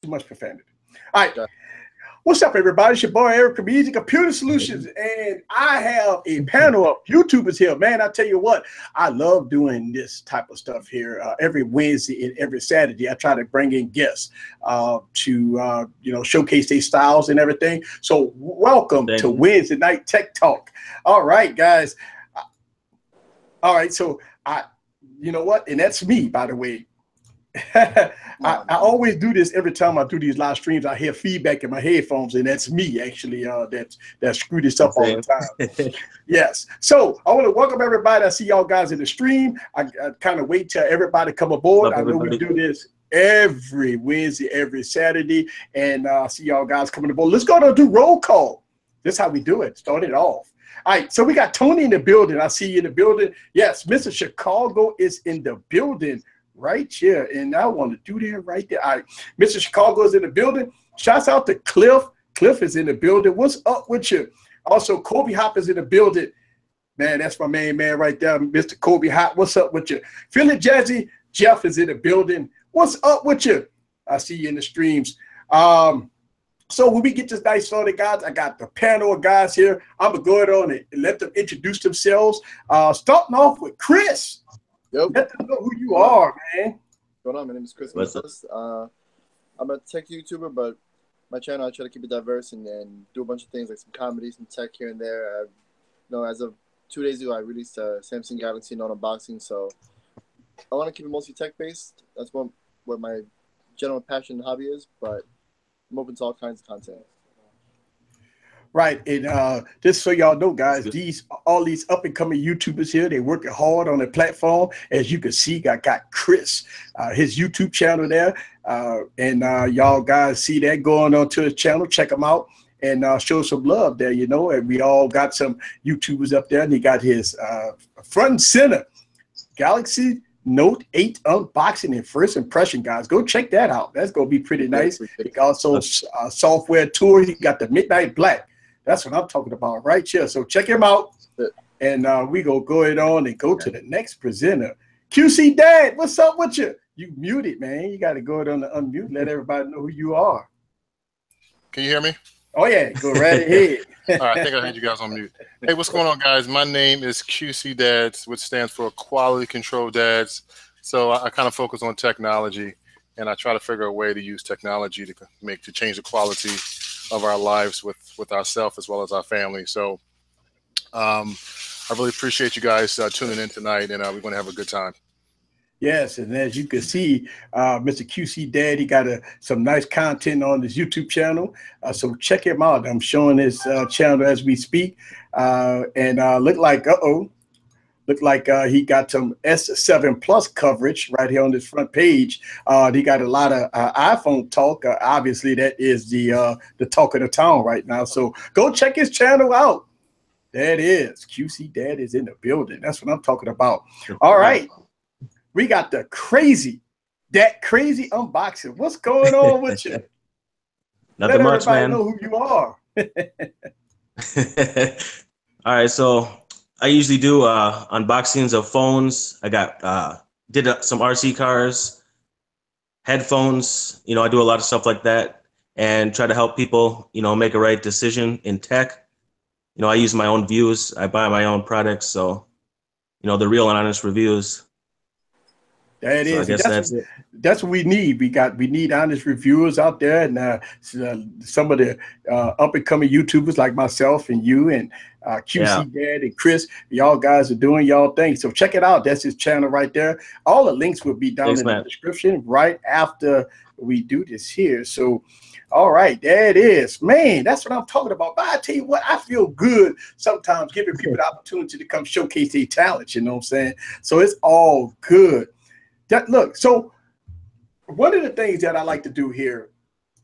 too much profanity. All right. What's up, everybody? It's your boy, Eric from Easy Computer Solutions, and I have a panel of YouTubers here. Man, I tell you what, I love doing this type of stuff here. Every Wednesday and every Saturday, I try to bring in guests to, showcase their styles and everything. So welcome to Wednesday Night Tech Talk. All right, guys. All right, so you know what? And that's me, by the way. I always do this every time I do these live streams. I hear feedback in my headphones, and that's me actually that screw this up all the time. Yes. So I want to welcome everybody. I see y'all guys in the stream. I kind of wait till everybody come aboard. I know we do this every Wednesday, every Saturday, and I see y'all guys coming aboard. Let's go to do roll call. This is how we do it. Start it off. All right, so we got Tony in the building. I see you in the building. Yes, Mr. Chicago is in the building right here, and I want to do that right there. All right, Mr. Chicago is in the building. Shouts out to Cliff. Cliff is in the building. What's up with you? Also, Kobe Hop is in the building. Man, that's my main man right there, Mr. Kobe Hop. What's up with you? Philly Jazzy, Jeff is in the building. What's up with you? I see you in the streams. So when we get this nice started, guys, I got the panel of guys here. I'm going to go ahead on and let them introduce themselves. Starting off with Chris. Yep. Let them know who you are, man. What's going on? My name is Chris. I'm a tech YouTuber, but my channel, I try to keep it diverse and do a bunch of things like some comedy, some tech here and there. As of 2 days ago, I released a Samsung Galaxy Note unboxing, so I want to keep it mostly tech-based. That's what my general passion and hobby is, but I'm open to all kinds of content. Right, and just so y'all know, guys, all these up and coming YouTubers here, they working hard on the platform. As you can see, I got Chris, his YouTube channel there, and y'all guys see that going on to his channel. Check him out and show some love there, you know. And we all got some YouTubers up there, and he got his front and center Galaxy Note 8 unboxing and first impression, guys. Go check that out. That's gonna be pretty nice. He also software tour. He got the Midnight Black. That's what I'm talking about right here. So check him out. And we go ahead on and go to the next presenter. QC Dad, what's up with you? You muted, man. You got to go ahead on the unmute. Let everybody know who you are. Can you hear me? Oh, yeah. Go right ahead. All right. I think I had you guys on mute. Hey, what's going on, guys? My name is QC Dads, which stands for Quality Control Dads. So I kind of focus on technology, and I try to figure a way to use technology to change the quality of our lives with ourselves as well as our family. So I really appreciate you guys tuning in tonight, and we're going to have a good time. Yes, and as you can see, Mr. QC Dad, he got some nice content on his YouTube channel. So check him out. I'm showing his channel as we speak. And look like he got some S7 Plus coverage right here on this front page. He got a lot of iPhone talk. Obviously, that is the talk of the town right now. So go check his channel out. That is QC Dad is in the building. That's what I'm talking about. All right, we got that crazy unboxing. What's going on with you? Nothing much, man. Know who you are. All right, so I usually do unboxings of phones. I got did some RC cars, headphones. You know, I do a lot of stuff like that, and try to help people, you know, make a right decision in tech. You know, I use my own views. I buy my own products, so you know, the real and honest reviews. That is. So that's what we need. We need honest reviewers out there, and some of the up and coming YouTubers like myself and you and QC Dad and Chris. Y'all guys are doing y'all thing. So check it out. That's his channel right there. All the links will be down in the description right after we do this here. So, all right, there it is. Man, that's what I'm talking about. But I tell you what, I feel good sometimes giving people the opportunity to come showcase their talent. You know what I'm saying? So it's all good. Look, so one of the things that I like to do here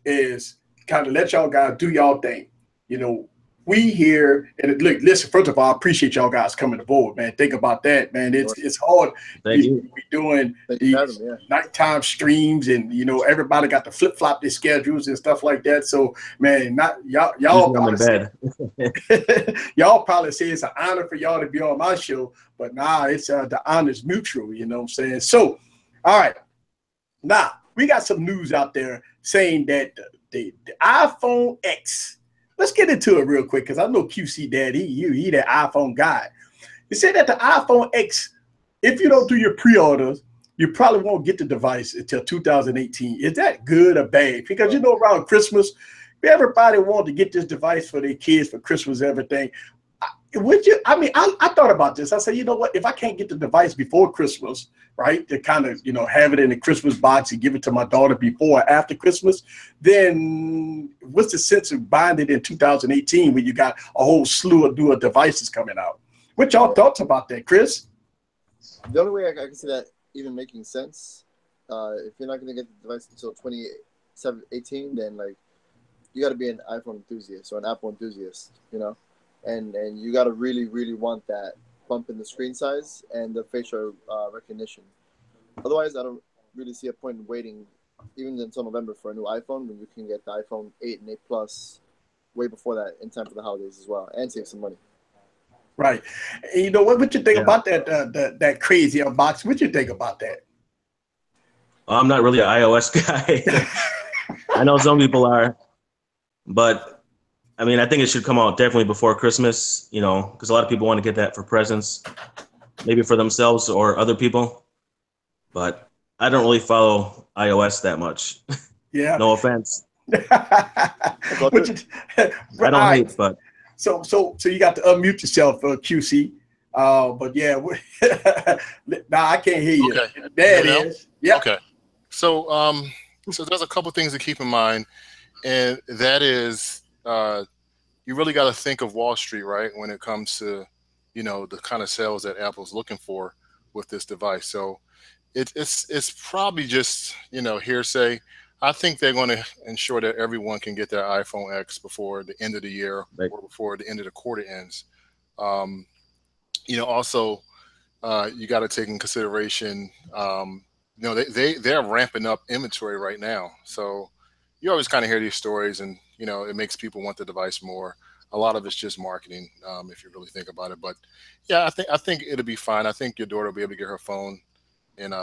is kind of let y'all guys do y'all thing. You know, we here, and look, listen, first of all, I appreciate y'all guys coming aboard, man. Think about that, man. It's hard. We doing these nighttime streams, and you know, everybody got to flip-flop their schedules and stuff like that. So, man, y'all probably say it's an honor for y'all to be on my show, but nah, it's the honor's mutual, you know what I'm saying? So, all right. Now, we got some news out there saying that the iPhone X. Let's get into it real quick because I know QC Dad, he that iPhone guy. He said that the iPhone X, if you don't do your pre-orders, you probably won't get the device until 2018. Is that good or bad? Because you know, around Christmas, everybody wanted to get this device for their kids for Christmas and everything. Would you? I mean, I thought about this. I said, you know what? If I can't get the device before Christmas, right, to kind of, you know, have it in the Christmas box and give it to my daughter before or after Christmas, then what's the sense of buying it in 2018 when you got a whole slew of newer devices coming out? What y'all thoughts about that, Chris? The only way I can see that even making sense, if you're not going to get the device until 2018, then like you got to be an iPhone enthusiast or an Apple enthusiast, you know. And you got to really, really want that bump in the screen size and the facial recognition. Otherwise, I don't really see a point in waiting even until November for a new iPhone when you can get the iPhone 8 and 8 Plus way before that in time for the holidays as well and save some money. Right. And you know, what you think about that that crazy unboxing? What you think about that? I'm not really an iOS guy. I know some people are, but I mean, I think it should come out definitely before Christmas, you know, because a lot of people want to get that for presents, maybe for themselves or other people. But I don't really follow iOS that much. Yeah. No offense. I don't hate, but so you got to unmute yourself, QC. But yeah, nah, I can't hear you. Okay. There it is. Yeah. Okay. So so there's a couple things to keep in mind, and that is you really got to think of Wall Street, right, when it comes to, you know, the kind of sales that Apple's looking for with this device. So it's probably just, you know, hearsay. I think they're going to ensure that everyone can get their iPhone X before the end of the year or before the end of the quarter ends. You know, also you got to take in consideration, you know, they're ramping up inventory right now. So you always kind of hear these stories, and you know, it makes people want the device more. A lot of it's just marketing, if you really think about it. But yeah, I think it'll be fine. I think your daughter will be able to get her phone, and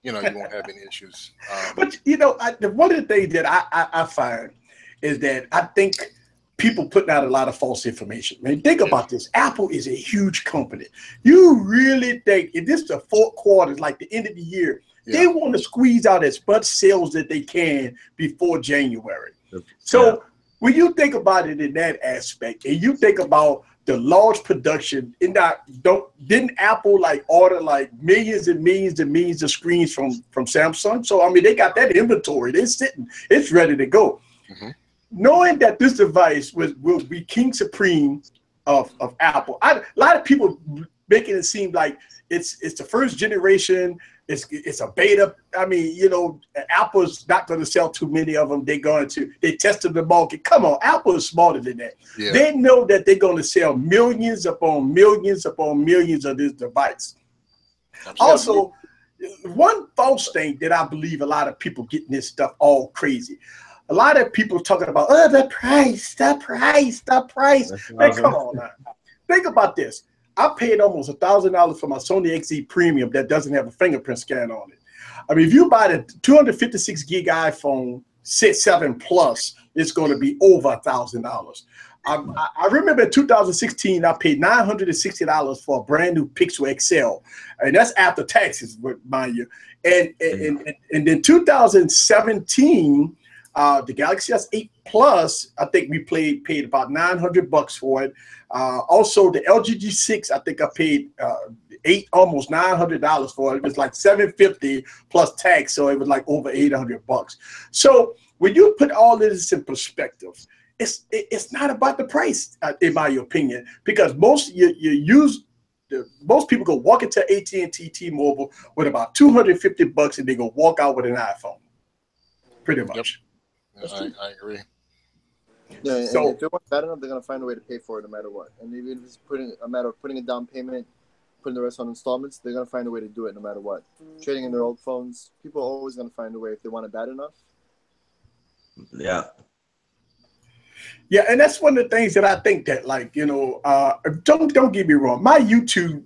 you know, you won't have any issues. But you know, one of the things that I find is that I think people putting out a lot of false information. Man, think about this. Apple is a huge company. You really think if this is the fourth quarter, like the end of the year, they want to squeeze out as much sales that they can before January. So when you think about it in that aspect, and you think about the large production, didn't Apple like order like millions and millions and millions of screens from Samsung? So I mean, they got that inventory. They're sitting, it's ready to go. Mm-hmm. Knowing that this device will be king supreme of Apple, a lot of people making it seem like it's the first generation. It's a beta. I mean, you know, Apple's not going to sell too many of them. They tested the market. Come on, Apple is smarter than that. Yeah. They know that they're going to sell millions upon millions upon millions of this device. Absolutely. Also, one false thing that I believe a lot of people getting this stuff all crazy. A lot of people talking about, oh, the price. Man, come on now. Think about this. I paid almost $1,000 for my Sony XZ Premium that doesn't have a fingerprint scan on it. I mean, if you buy the 256 gig iPhone 7 Plus, it's going to be over $1,000. I remember in 2016, I paid $960 for a brand new Pixel XL, and that's after taxes, mind you. And in 2017, the Galaxy S8 Plus, I think we paid about $900 for it. Also, the LG G6, I think I paid almost $900 for it. It was like $750 plus tax, so it was like over $800. So when you put all this in perspective, it's not about the price, in my opinion, because most people go walk into AT&T T-Mobile with about $250 and they go walk out with an iPhone, pretty much. Yep. I agree. Yeah, so if they want bad enough, they're gonna find a way to pay for it no matter what. And even if it's a matter of putting a down payment, putting the rest on installments, they're gonna find a way to do it no matter what. Trading in their old phones, people are always gonna find a way if they want it bad enough. Yeah. Yeah, and that's one of the things that I think that, like, you know, don't get me wrong, my YouTube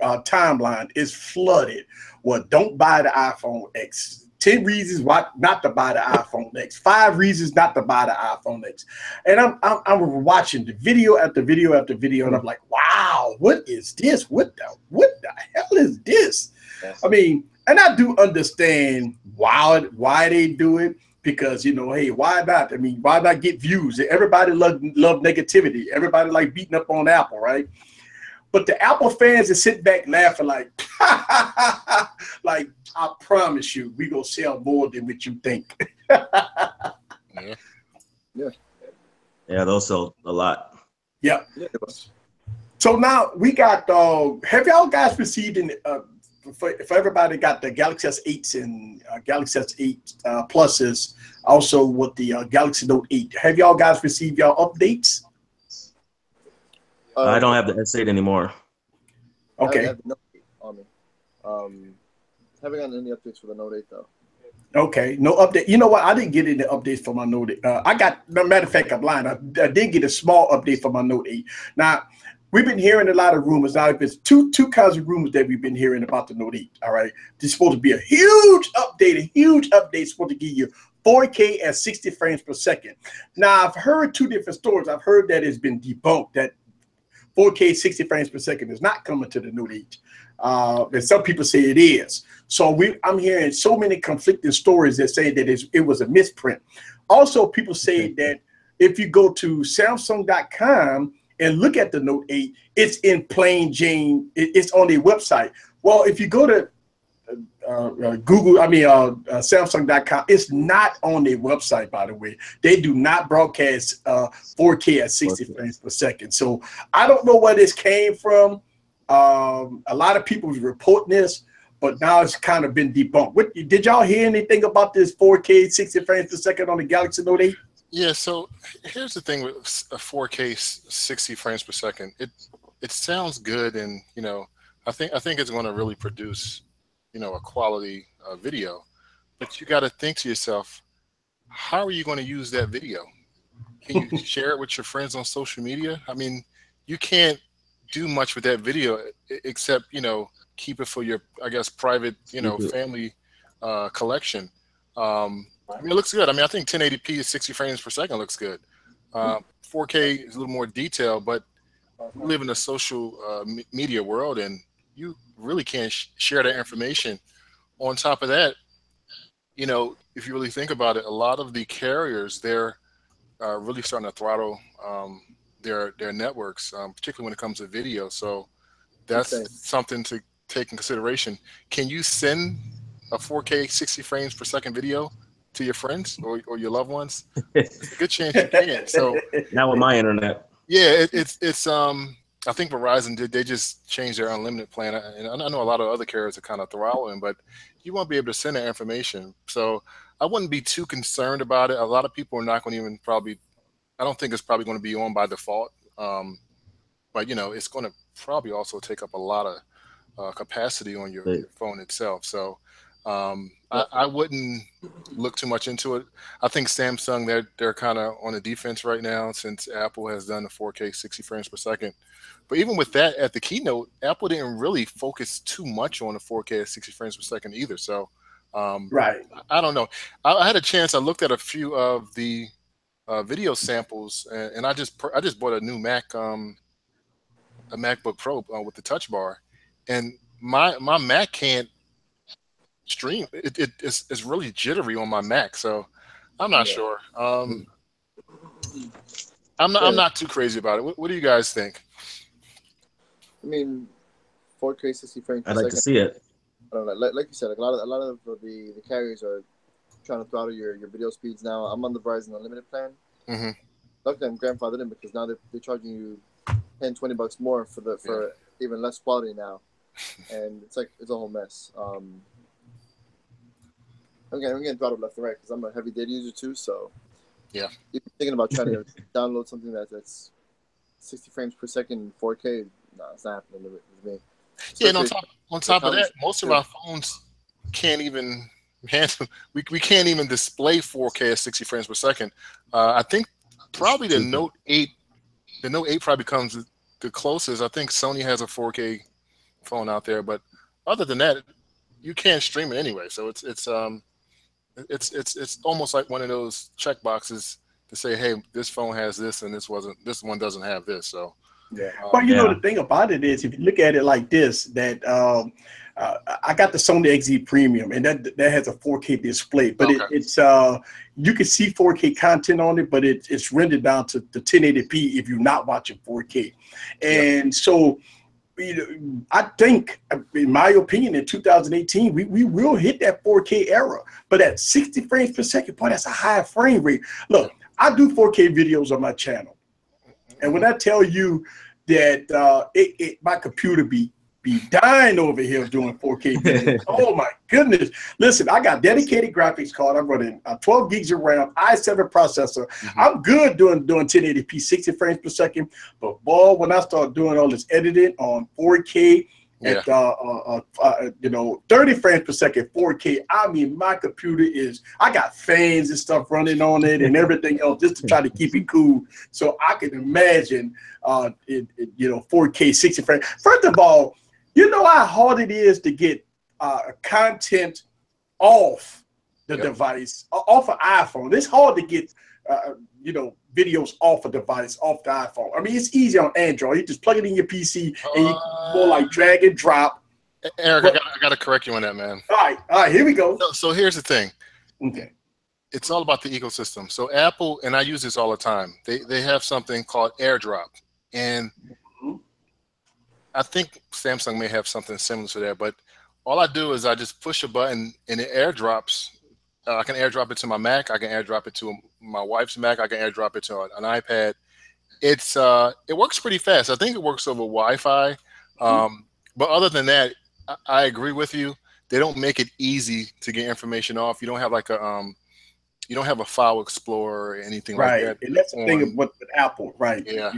timeline is flooded. Well, don't buy the iPhone X. 10 reasons why not to buy the iPhone X, 5 reasons not to buy the iPhone X. And I'm watching the video after video after video, and I'm like, wow, what is this? What the hell is this? I mean, and I do understand why they do it, because, you know, hey, why not? I mean, why not get views? Everybody love negativity. Everybody like beating up on Apple, right? But the Apple fans that sit back laughing like, like, I promise you, we gonna sell more than what you think. Yeah. Yeah, those sell a lot. Yeah. So now we got, have y'all guys received, for everybody got the Galaxy S8s and Galaxy S8 Pluses, also with the Galaxy Note 8. Have y'all guys received y'all updates? I don't have the S8 anymore. Okay. I have the Note 8 on me. Haven't gotten any updates for the Note 8 though. Okay, no update. You know what? I didn't get any updates for my Note 8. I got, matter of fact, I'm lying. I did get a small update for my Note 8. Now, we've been hearing a lot of rumors. Now, there's two kinds of rumors that we've been hearing about the Note 8. All right, this is supposed to be a huge update, supposed to give you 4K at 60 frames per second. Now, I've heard 2 different stories. I've heard that it's been debunked, that 4K 60 frames per second is not coming to the Note 8. And some people say it is. So I'm hearing so many conflicting stories that say that it was a misprint. Also, people say that if you go to Samsung.com and look at the Note 8, it's in plain Jane. It's on their website. Well, if you go to Samsung.com, it's not on their website, by the way. They do not broadcast 4K at 60 frames per second. So I don't know where this came from. A lot of people reporting this, but now it's kind of been debunked. Did y'all hear anything about this 4K 60 frames per second on the Galaxy Note 8? Yeah, so here's the thing with a 4K 60 frames per second. It sounds good, and you know, I think it's going to really produce, you know, a quality video. But you got to think to yourself, how are you going to use that video? Can you share it with your friends on social media? I mean, you can't do much with that video except, you know, keep it for your, I guess, private, you know, family collection. I mean, it looks good. I mean, I think 1080p is 60 frames per second looks good. 4K is a little more detailed, but we live in a social media world, and you really can't share that information. On top of that, you know, if you really think about it, a lot of the carriers, they're really starting to throttle their networks, particularly when it comes to video. So that's something to take in consideration. Can you send a 4K 60 frames per second video to your friends or your loved ones? It's a good chance you can. So not with my internet. Yeah, it's I think Verizon they just changed their unlimited plan, and I know a lot of other carriers are kind of throttling, but you won't be able to send that information. So I wouldn't be too concerned about it. A lot of people are not going to even probably. I don't think it's probably going to be on by default, but you know, it's going to probably also take up a lot of capacity on your phone itself. So I wouldn't look too much into it. I think Samsung, they're kind of on the defense right now since Apple has done the 4K 60 frames per second. But even with that, at the keynote, Apple didn't really focus too much on the 4K at 60 frames per second either. So right, I don't know. I had a chance. I looked at a few of the video samples, and I just bought a new Mac, a MacBook Pro with the Touch Bar, and my Mac can't stream. It's really jittery on my Mac, so I'm not sure. I'm not too crazy about it. What do you guys think? I mean, 4K 60 frames per I'd like second. to see it. I don't know. Like you said, like a lot of the carriers are trying to throttle your video speeds now. I'm on the Verizon Unlimited plan. Mm-hmm. Luckily, I'm grandfathered in because now they're charging you $10-20 more for even less quality now, and it's a whole mess. I'm getting throttled left and right because I'm a heavy data user too. So yeah, even thinking about trying to download something that's 60 frames per second in 4K, no, it's not happening with me. Yeah, and on top of that, most of our phones can't even handle. We can't even display 4K at 60 frames per second. I think probably the Note 8. The Note 8 probably comes the closest. I think Sony has a 4K phone out there, but other than that, you can't stream it anyway. So it's It's almost like one of those check boxes to say, hey, this phone has this and this one doesn't have this. So yeah. But you know, the thing about it is, if you look at it like this, that I got the Sony XZ Premium, and that has a 4K display, but it's you can see 4K content on it, but it's rendered down to the 1080p if you're not watching 4K, and so. I think, in my opinion, in 2018, we will hit that 4K era, but at 60 frames per second, boy, that's a high frame rate. Look, I do 4K videos on my channel, and when I tell you that my computer be dying over here doing 4K videos, oh my goodness! Listen, I got dedicated graphics card. I'm running 12 gigs of RAM, i7 processor. I'm good doing 1080p, 60 frames per second. But boy, when I start doing all this editing on 4K at 30 frames per second, 4K, I mean, my computer I got fans and stuff running on it and everything else just to try to keep it cool. So I can imagine 4K, 60 frames. First of all, you know how hard it is to get content off the device, off an iPhone. It's hard to get, videos off a device, off the iPhone. I mean, it's easy on Android. You just plug it in your PC and you can go like drag and drop. Eric, I got to correct you on that, man. All right, here we go. So here's the thing. Okay. It's all about the ecosystem. So Apple, and I use this all the time, they have something called AirDrop. And I think Samsung may have something similar to that, but all I do is I just push a button and it airdrops. I can airdrop it to my Mac. I can airdrop it to my wife's Mac. I can airdrop it to an iPad. It works pretty fast. I think it works over Wi-Fi. But other than that, I agree with you. They don't make it easy to get information off. You don't have like you don't have a file explorer or anything like that. And that's the thing with Apple, right? Yeah.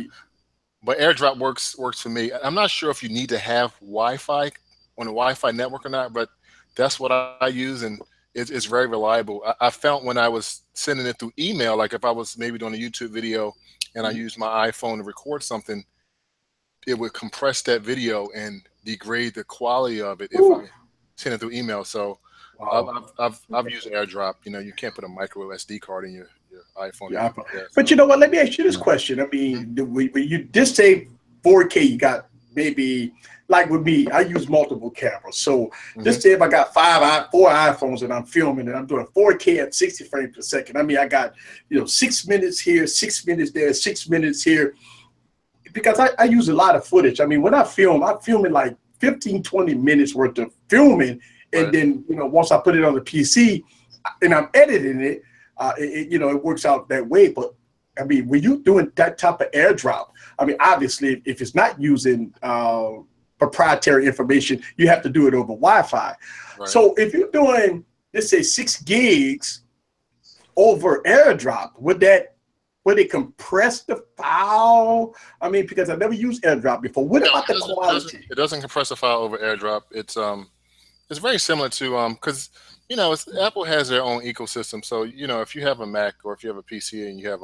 But AirDrop works for me. I'm not sure if you need to have Wi-Fi on a Wi-Fi network or not, but that's what I use, and it's very reliable. I found when I was sending it through email, like if I was maybe doing a YouTube video and I used my iPhone to record something, it would compress that video and degrade the quality of it if I send it through email. So I've used AirDrop. You can't put a micro SD card in your iPhone. Yeah, but you know what? Let me ask you this question. I mean, when you just say 4K, you got maybe, like with me, I use multiple cameras. So just say if I got four iPhones and I'm filming and I'm doing 4K at 60 frames per second. I mean, I got 6 minutes here, 6 minutes there, 6 minutes here, because I use a lot of footage. I mean, when I film in like 15, 20 minutes worth of filming, and then once I put it on the PC and I'm editing it. It works out that way. But I mean, when you're doing that type of AirDrop, I mean, obviously, if it's not using proprietary information, you have to do it over Wi-Fi. Right. So if you're doing, let's say, 6 gigs over AirDrop, would it compress the file? I mean, because I've never used AirDrop before. What about the quality? It doesn't compress the file over AirDrop. It's very similar to because. Apple has their own ecosystem. So, if you have a Mac or if you have a PC and you have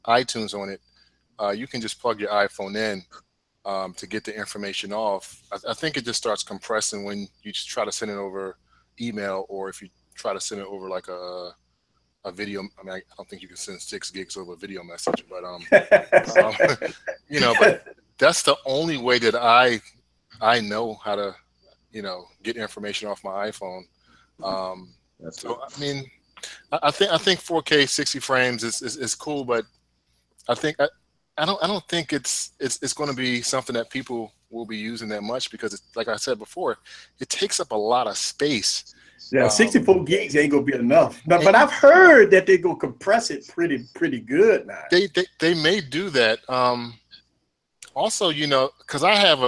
iTunes on it, you can just plug your iPhone in to get the information off. I think it just starts compressing when you just try to send it over email, or if you try to send it over like a video. I mean, I don't think you can send 6 gigs over a video message, but but that's the only way that I know how to get information off my iPhone. So I mean, I think 4K 60 frames is cool, but I don't think it's going to be something that people will be using that much, because like I said before, it takes up a lot of space. Yeah, 64 gigs ain't gonna be enough. But I've heard that they're gonna compress it pretty good now. They may do that. Also, because I have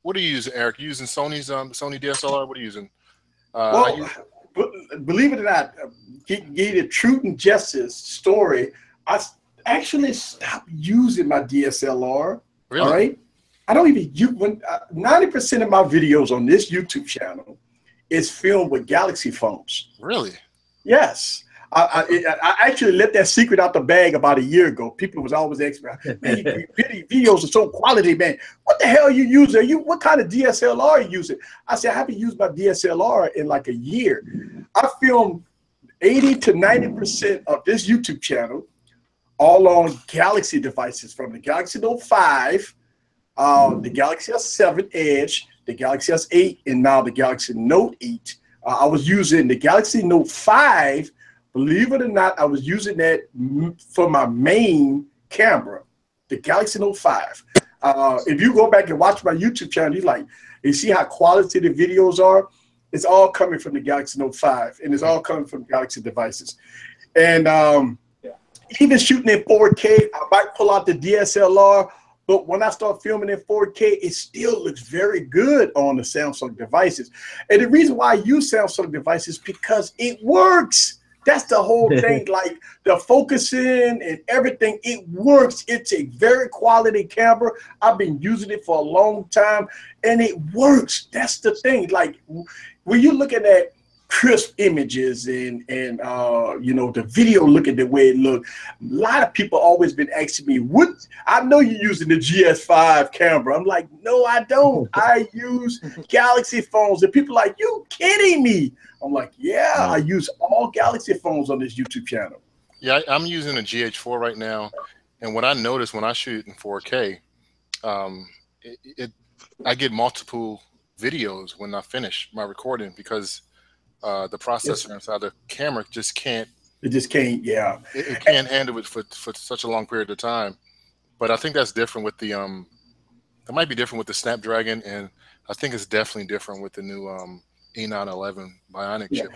what are you using, Eric? You using Sony's Sony DSLR? What are you using? Believe it or not, give the truth and justice story. I actually stopped using my DSLR. Really? All right, I don't even use 90% of my videos on this YouTube channel is filmed with Galaxy phones. Really? Yes. I actually let that secret out the bag about a year ago. People was always asking me, man, your videos are so quality, man. What the hell are you using? What kind of DSLR are you using? I said, I haven't used my DSLR in like a year. I filmed 80 to 90% of this YouTube channel all on Galaxy devices, from the Galaxy Note 5, the Galaxy S7 Edge, the Galaxy S8, and now the Galaxy Note 8. I was using the Galaxy Note 5. Believe it or not, I was using that for my main camera, the Galaxy Note 5. If you go back and watch my YouTube channel, you see how quality the videos are. It's all coming from the Galaxy Note 5, and it's all coming from Galaxy devices. And even shooting in 4K, I might pull out the DSLR, but when I start filming in 4K, it still looks very good on the Samsung devices. And the reason why I use Samsung devices is because it works. That's the whole thing, like the focusing and everything, it works. It's a very quality camera. I've been using it for a long time, and it works. That's the thing. Like, when you're looking at crisp images and you know, the video looking the way it looks, a lot of people always been asking me, what, I know you're using the GS5 camera. I'm like, no, I don't. I use Galaxy phones. And people are like, you kidding me? I'm like, yeah, I use all Galaxy phones on this YouTube channel. Yeah, I'm using a GH4 right now, and what I notice when I shoot in 4K, I get multiple videos when I finish my recording, because the processor inside the camera just can't. It just can't. Yeah, it can't handle it for such a long period of time. But I think that's different with the it might be different with the Snapdragon, and I think it's definitely different with the new E911 Bionic chip.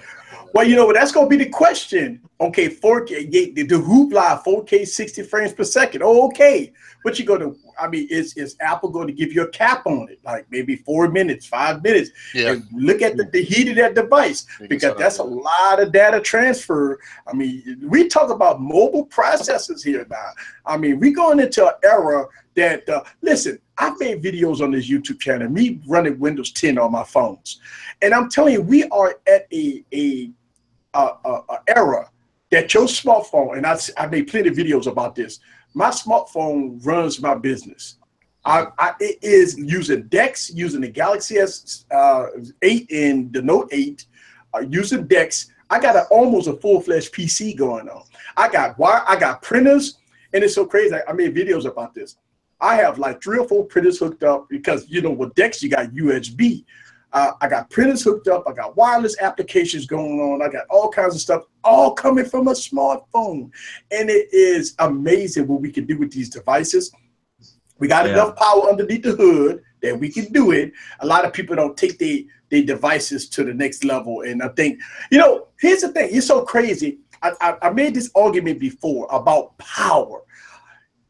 Well, you know, that's going to be the question. Okay, 4K, the hoopla, 4K 60 frames per second. Oh, okay. But you go to, I mean, is Apple going to give you a cap on it? Like maybe 4 minutes, 5 minutes. Yeah. And look at the heat of that device, because that's a lot of data transfer. I mean, we talk about mobile processors here now. I mean, we're going into an era that, listen, I've made videos on this YouTube channel, me running Windows 10 on my phones. And I'm telling you, we are at a era that your smartphone, and I made plenty of videos about this, my smartphone runs my business. It is using DeX, using the Galaxy S8 and the Note 8, using DeX. I got almost a full-fledged PC going on. I got printers, and it's so crazy. I made videos about this. I have like 3 or 4 printers hooked up, because, you know, with DeX, you got USB. I got printers hooked up. I got wireless applications going on. I got all kinds of stuff, all coming from a smartphone. And it is amazing what we can do with these devices. We got enough power underneath the hood that we can do it. A lot of people don't take their devices to the next level. And I think, you know, here's the thing. It's so crazy. I made this argument before about power.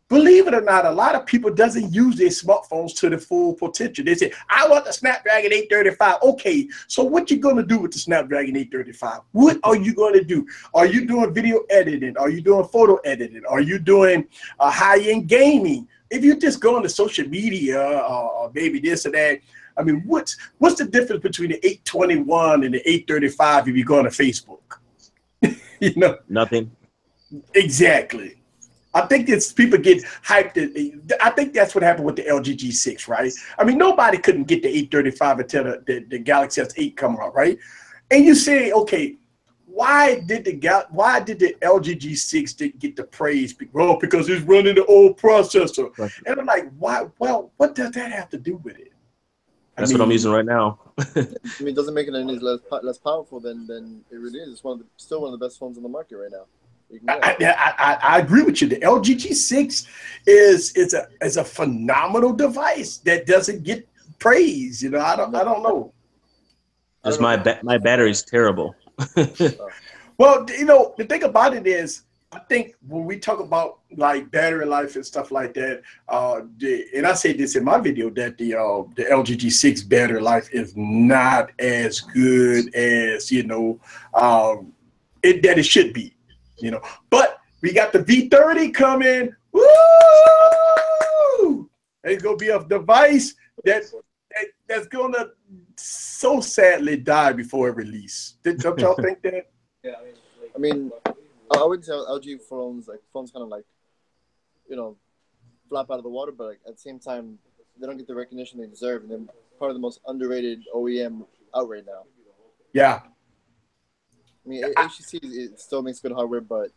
Believe it or not, a lot of people doesn't use their smartphones to the full potential. They say, I want the Snapdragon 835. Okay, so what you going to do with the Snapdragon 835? What are you going to do? Are you doing video editing? Are you doing photo editing? Are you doing high-end gaming? If you just go into social media or maybe this or that, I mean, what's the difference between the 821 and the 835 if you go on to Facebook? You know? Nothing. Exactly. I think it's people get hyped. I think that's what happened with the LG G6, right? I mean, nobody couldn't get the 835 until the Galaxy S8 come out, right? And you say, okay, why did the LG G6 didn't get the praise? Well, because it's running the old processor. Right. And I'm like, why? Well, what does that have to do with it? That's what I'm using right now. I mean, it doesn't make it any less powerful than it really is. It's still one of the best phones on the market right now. I agree with you. The LG G6 is a phenomenal device that doesn't get praise. You know, I don't know. Because my battery's terrible. Well, you know, the thing about it is, I think when we talk about like battery life and stuff like that, and I say this in my video, that the LG G6 battery life is not as good as, you know, that it should be. You know, but we got the V30 coming. Woo! It's gonna be a device that's gonna so sadly die before it release. Don't y'all think that? Yeah, I mean, like I mean, I wouldn't say LG phones kind of like, you know, flop out of the water, but like at the same time, they don't get the recognition they deserve, and they're part of the most underrated OEM out right now. Yeah. I mean, HTC it still makes good hardware, but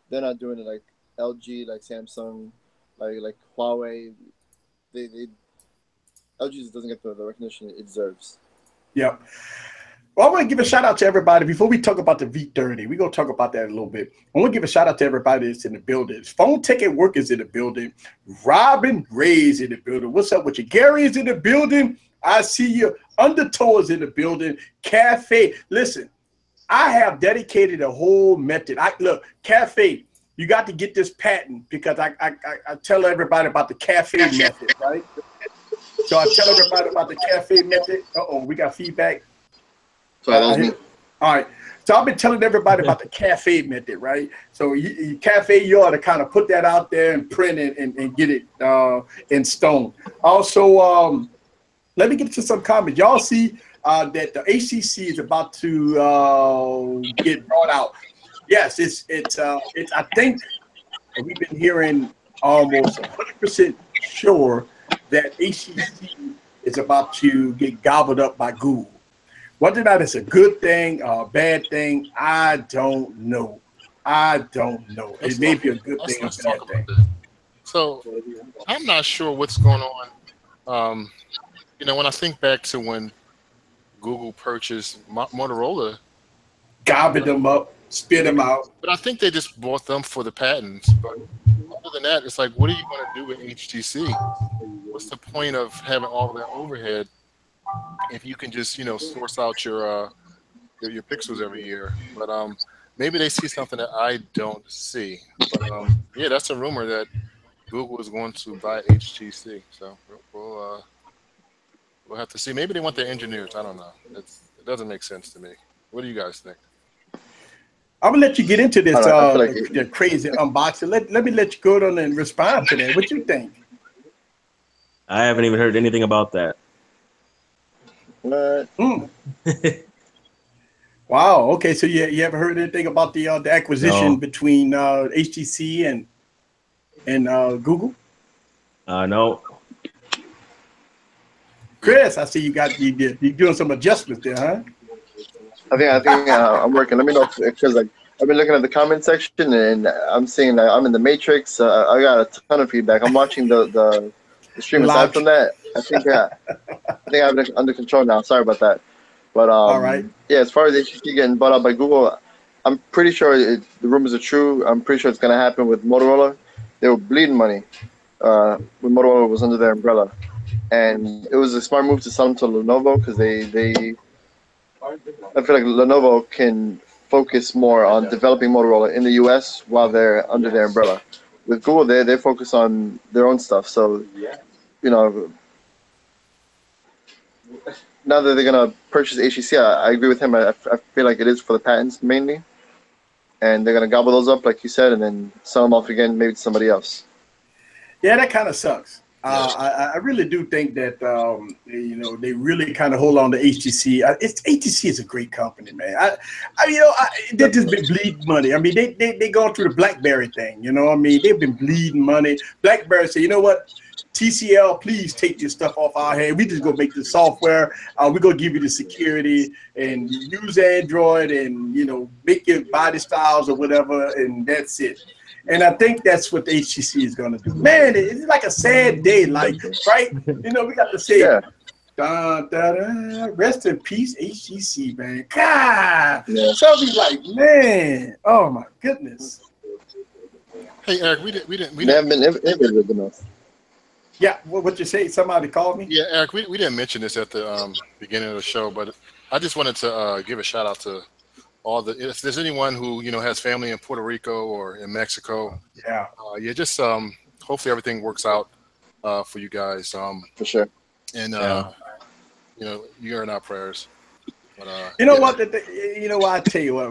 they're not doing it like LG, like Samsung, like Huawei. LG just doesn't get the recognition it deserves. Yep. Well, I want to give a shout out to everybody before we talk about the V30. We're going to talk about that in a little bit. I want to give a shout out to everybody that's in the building. Phone Tech at Work is in the building. Robin Ray's in the building. What's up with you? Gary is in the building. I see you. Undertow is in the building. Cafe. Listen, I have dedicated a whole method. Look, Cafe, you got to get this patent because I tell everybody about the Cafe method, right? So I tell everybody about the Cafe method. Uh-oh, we got feedback. Sorry, that was me. All right. So I've been telling everybody about the Cafe method, right? So Cafe, you ought to kind of put that out there and print it and get it in stone. Also, let me get to some comments. Y'all see that the HTC is about to get brought out. Yes, it's I think we've been hearing almost 100% sure that HTC is about to get gobbled up by Google. Whether or not it's a good thing or a bad thing, I don't know. It may be a good thing or a bad thing. So I'm not sure what's going on. You know, when I think back to when Google purchased Motorola, Gobbled them up, spit them out. But I think they just bought them for the patents. But other than that, it's like, what are you going to do with HTC? What's the point of having all that overhead if you can just, you know, source out your pixels every year? But maybe they see something that I don't see. But yeah, that's a rumor that Google is going to buy HTC. So we'll have to see. Maybe they want their engineers. I don't know. It doesn't make sense to me. What do you guys think? I'm gonna let you get into this the crazy unboxing. Let me let you go on and respond to that. What you think? I haven't even heard anything about that. Wow. Okay. So you ever heard anything about the acquisition between HTC and Google? No. Chris, I see you're doing some adjustments there, huh? I think I'm working. Let me know because like I've been looking at the comment section and I'm seeing that I'm in the Matrix. I got a ton of feedback. I'm watching the stream. Aside from that, I think I have it under control now. Sorry about that. But all right. Yeah, as far as HTC getting bought out by Google, I'm pretty sure the rumors are true. I'm pretty sure it's going to happen with Motorola. They were bleeding money when Motorola was under their umbrella, and it was a smart move to sell them to Lenovo because they I feel like Lenovo can focus more on developing Motorola in the U.S. while they're under their umbrella. With Google, they focus on their own stuff. So, you know, now that they're gonna purchase HTC, I agree with him. I feel like it is for the patents mainly, and they're gonna gobble those up, like you said, and then sell them off again, maybe to somebody else. Yeah, that kind of sucks. I really do think that you know, they really kind of hold on to HTC. HTC is a great company, man. They've just been bleeding money. I mean, they going through the BlackBerry thing. You know what I mean? They've been bleeding money. BlackBerry said, you know what? TCL, please take this stuff off our hand. We just gonna make the software. We're gonna give you the security and use Android and, you know, make your body styles or whatever, and that's it. And I think that's what the HTC is going to do. Man, it's like a sad day, like, right? You know, we got to say, rest in peace, HTC, man. God, so be like, man, oh my goodness. Hey, Eric, we didn't. They haven't been innovative enough. Yeah, what you say? Somebody called me? Yeah, Eric, we didn't mention this at the beginning of the show, but I just wanted to give a shout out to if there's anyone who, you know, has family in Puerto Rico or in Mexico, just hopefully everything works out for you guys. For sure. And you know, you're in our prayers. But, you know what? You know what? I tell you what.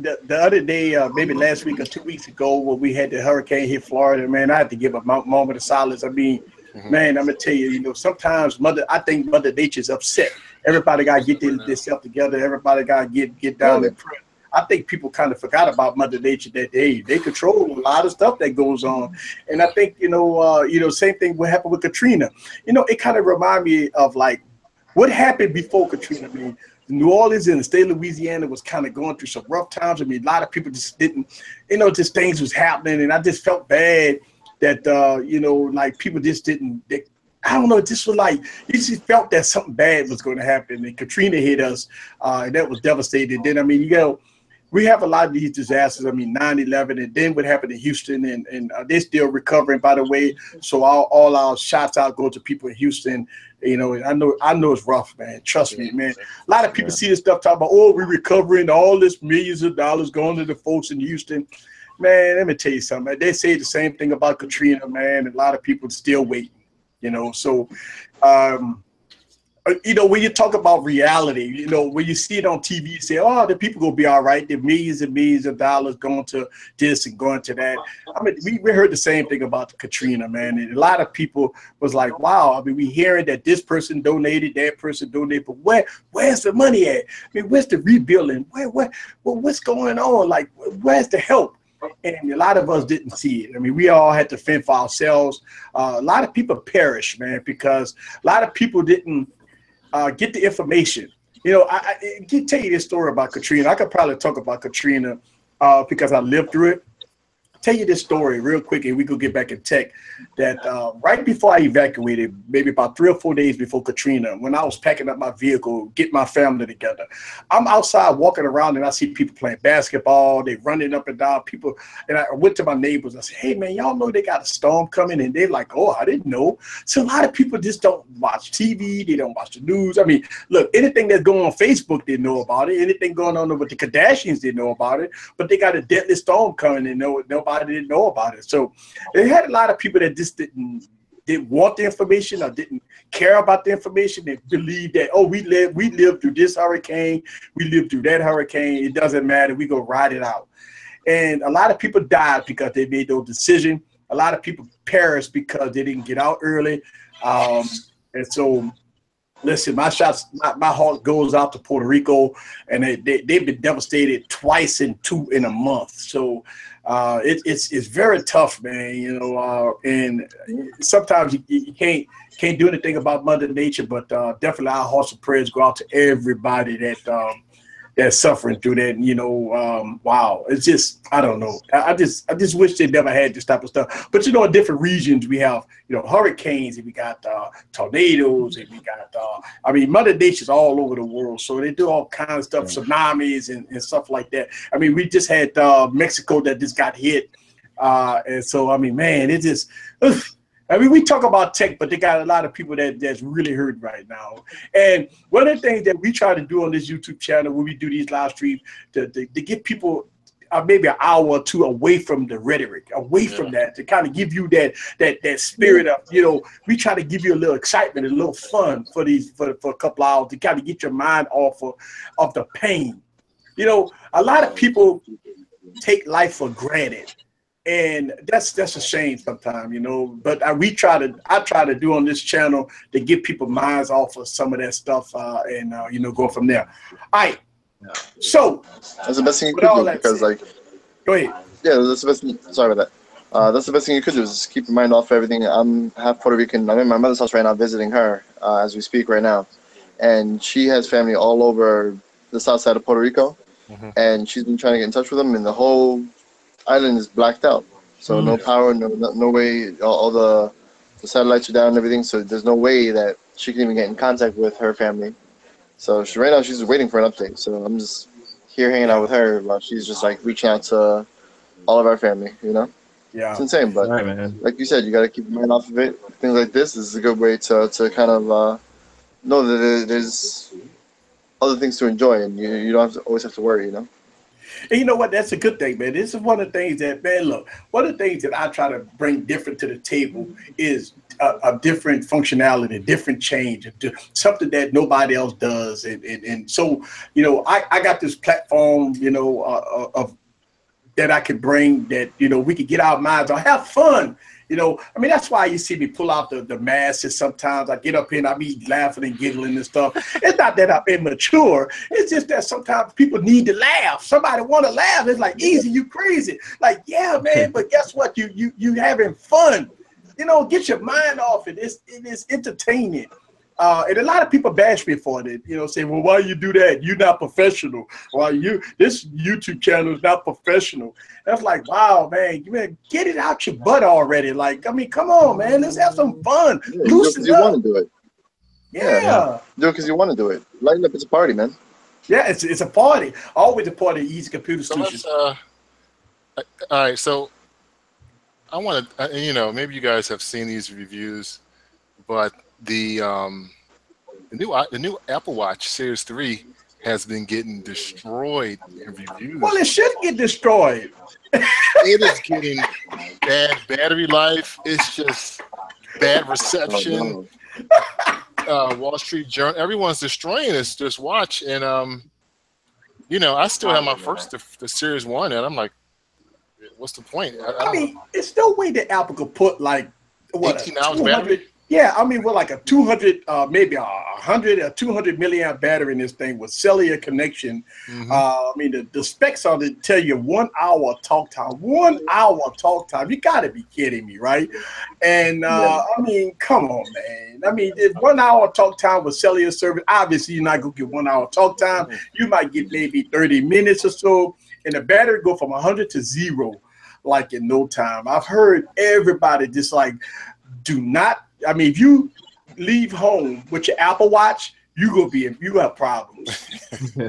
The other day, maybe last week or 2 weeks ago, when we had the hurricane hit Florida, man, I had to give a moment of silence. I mean, man, I'm gonna tell you, you know, sometimes I think Mother Nature's upset. Everybody got to get themselves together. Everybody got to get down and pray. I think people kind of forgot about Mother Nature, that they control a lot of stuff that goes on. And I think, same thing what happened with Katrina. It kind of remind me of like what happened before Katrina. I mean, New Orleans and the state of Louisiana was kind of going through some rough times. I mean, a lot of people just didn't, just things was happening. And I just felt bad that, like people just didn't, I don't know, it just was like, you just felt that something bad was going to happen. And Katrina hit us, and that was devastating. Then, I mean, we have a lot of these disasters. I mean, 9/11, and then what happened in Houston, and they're still recovering, by the way. So all our shots out go to people in Houston. I know it's rough, man. Trust me, man. A lot of people see this stuff talking about, oh, we're recovering all this millions of dollars going to the folks in Houston. Man, let me tell you something. They say the same thing about Katrina, man. And a lot of people still waiting, So, when you talk about reality, when you see it on TV, you say, oh, the people gonna be all right. There are millions and millions of dollars going to this and going to that. I mean, we heard the same thing about Katrina, man. And a lot of people was like, wow, I mean, we hearing that this person donated, that person donated, but where's the money at? I mean, where's the rebuilding? What's going on? Like, where's the help? And a lot of us didn't see it. I mean, we all had to fend for ourselves. A lot of people perished, man, because a lot of people didn't get the information. I can tell you this story about Katrina. I could probably talk about Katrina because I lived through it. Tell you this story real quick, and we could get back in tech. That right before I evacuated, maybe about 3 or 4 days before Katrina, when I was packing up my vehicle, getting my family together, I'm outside walking around and I see people playing basketball. They running up and down. People, and I went to my neighbors. I said, "Hey man, y'all know they got a storm coming?" And they're like, "Oh, I didn't know." So a lot of people just don't watch TV. They don't watch the news. I mean, look, anything that's going on Facebook, they know about it. Anything going on with the Kardashians, they know about it. But they got a deadly storm coming, and nobody didn't know about it. So they had a lot of people that just didn't want the information or didn't care about the information. They believed that, oh, we lived through this hurricane, we lived through that hurricane, it doesn't matter, we go ride it out. And a lot of people died because they made those decisions. A lot of people perished because they didn't get out early. And so listen, my heart goes out to Puerto Rico, and they've been devastated twice in a month. So it's very tough, man. And sometimes you can't do anything about Mother Nature, but definitely our hearts and prayers go out to everybody that's suffering through that. And, wow, it's just, I don't know. I just wish they never had this type of stuff. But in different regions we have, hurricanes, and we got tornadoes, and we got, I mean, Mother Nature's all over the world. So they do all kinds of stuff, tsunamis and stuff like that. I mean, we just had Mexico that just got hit. And so, I mean, man, it just, I mean, we talk about tech, but they got a lot of people that's really hurt right now. And one of the things that we try to do on this YouTube channel when we do these live streams to get people maybe an hour or two away from the rhetoric, away from that, to kind of give you that spirit of, we try to give you a little excitement, a little fun for a couple hours to kind of get your mind off of the pain. A lot of people take life for granted. And that's a shame sometimes, but I try to do on this channel to get people minds off of some of that stuff, and go from there. All right. So that's the best thing you could do, because go ahead. Yeah, that's the best thing. Sorry about that. That's the best thing you could do, is just keep your mind off everything. I'm half Puerto Rican. I'm in my mother's house right now visiting her as we speak right now, and she has family all over the south side of Puerto Rico, and she's been trying to get in touch with them, and the whole island is blacked out, so no power, no way. All the satellites are down and everything, so there's no way that she can even get in contact with her family. So right now she's waiting for an update. So I'm just here hanging out with her while she's just like reaching out to all of our family. Yeah, it's insane. But like you said, you got to keep your mind off of it. Things like this is a good way to kind of know that there's other things to enjoy, and you don't always have to worry. And you know what? That's a good thing, man. This is one of the things that, man, look, one of the things that I try to bring different to the table is a different functionality, different change, something that nobody else does. And so, I got this platform, of that I could bring that, we could get our minds on, have fun, You know, I mean, that's why you see me pull out the masses sometimes. I get up here and I be laughing and giggling and stuff. It's not that I'm immature. It's just that sometimes people need to laugh. Somebody want to laugh. It's like, easy, you crazy. Like, yeah, man, but guess what? You having fun. You know, get your mind off it. It is entertaining. And a lot of people bash me for it, you know, say, well, why you do that? You're not professional. Why this YouTube channel is not professional. That's like, wow, man, get it out your butt already. Like, I mean, come on, man, let's have some fun. Yeah, loosen you want to do it. Yeah. Do it because you want to do it. Lighten up, it's a party, man. Yeah, it's a party. Always a party, Easy Computer Solutions. All right, so I want to, you know, maybe you guys have seen these reviews, but the new Apple Watch Series 3 has been getting destroyed in reviews. Well, it should get destroyed. It is getting bad battery life. It's just bad reception. Wall Street Journal, everyone's destroying this watch, and you know, I still have my first the Series 1, and I'm like, what's the point? I mean, it's no way that Apple could put like what 18 hours battery. Yeah, I mean, with like a 200, maybe a 100 or 200 milliamp battery in this thing with cellular connection. I mean, the specs are to tell you 1 hour talk time. 1 hour talk time. You got to be kidding me, right? And I mean, come on, man. I mean, if 1 hour talk time with cellular service, obviously you're not gonna get 1 hour talk time. You might get maybe 30 minutes or so, and the battery go from 100 to 0, like in no time. I've heard everybody just like, do not. I mean, if you leave home with your Apple Watch, you have problems.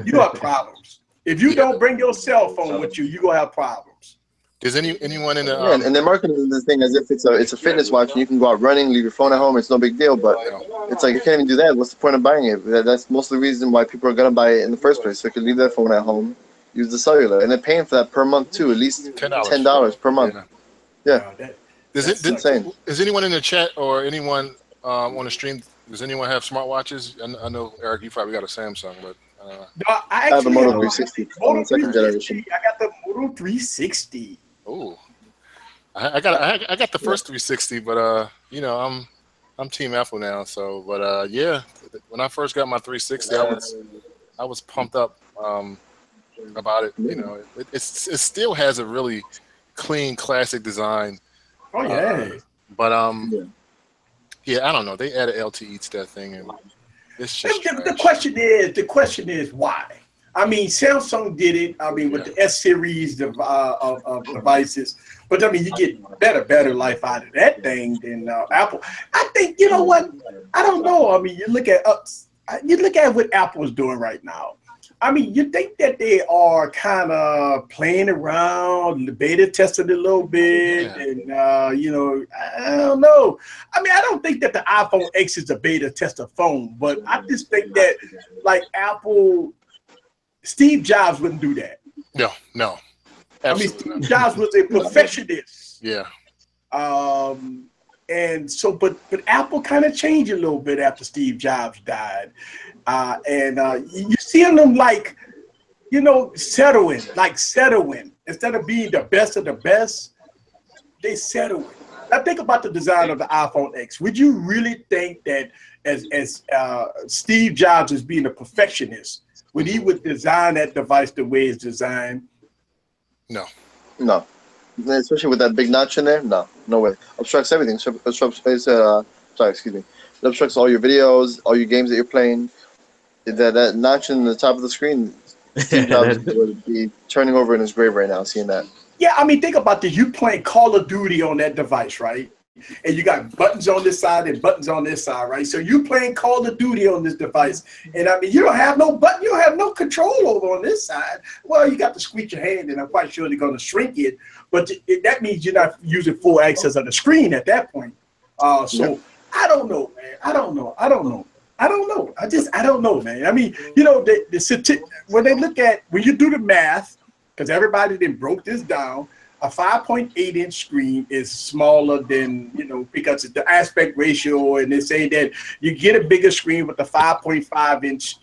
You have problems. If you don't bring your cell phone with you, gonna have problems. Is anyone in the and they're marketing this thing as if it's a fitness watch and you can go out running, leave your phone at home, it's no big deal. But it's like you can't even do that. What's the point of buying it? That's most of the reason why people are gonna buy it in the first place. So they can leave their phone at home, use the cellular, and they're paying for that per month too, at least $10 per month. Yeah. Is anyone in the chat or anyone on the stream? Does anyone have smartwatches? I know Eric, you probably got a Samsung, but no, I have a Moto 360. Second generation. I got the Moto 360. Oh, I got the first 360, but you know, I'm Team Apple now. So, but yeah, when I first got my 360, I was pumped up about it. You know, it still has a really clean, classic design. Oh yeah. But yeah, I don't know. They added LTE to that thing, and it's just the question is why? I mean, Samsung did it. I mean, with the S series of devices, but I mean, you get better life out of that thing than Apple. I think, you know what? I don't know. I mean, you look at what Apple is doing right now. I mean, you think that they are kind of playing around, beta testing a little bit, and you know, I don't know. I mean, I don't think that the iPhone X is a beta tester phone, but I just think that, like Apple, Steve Jobs wouldn't do that. No. I mean, Steve Jobs was a perfectionist. Yeah. And so, but Apple kind of changed a little bit after Steve Jobs died. You see them like, you know, settling. Instead of being the best of the best, they settle. Now think about the design of the iPhone X. Would you really think that as Steve Jobs is being a perfectionist, he would design that device the way it's designed? No. Especially with that big notch in there, no way. Obstructs everything. It obstructs all your videos, all your games that you're playing. That notch in the top of the screen, Steve Jobs would be turning over in his grave right now, seeing that. Yeah, I mean, think about this. You playing Call of Duty on that device, right? And you got buttons on this side and buttons on this side, right? So you playing Call of Duty on this device, and I mean, you don't have no button, you don't have no control over on this side. Well, you got to squeeze your hand, and I'm quite sure they're going to shrink it, but that means you're not using full access of the screen at that point. So I don't know, man. I don't know. I don't know, man. I mean, you know, when they look at, when you do the math, because everybody then broke this down, a 5.8-inch screen is smaller than, you know, because of the aspect ratio, and they say that you get a bigger screen with the 5.5-inch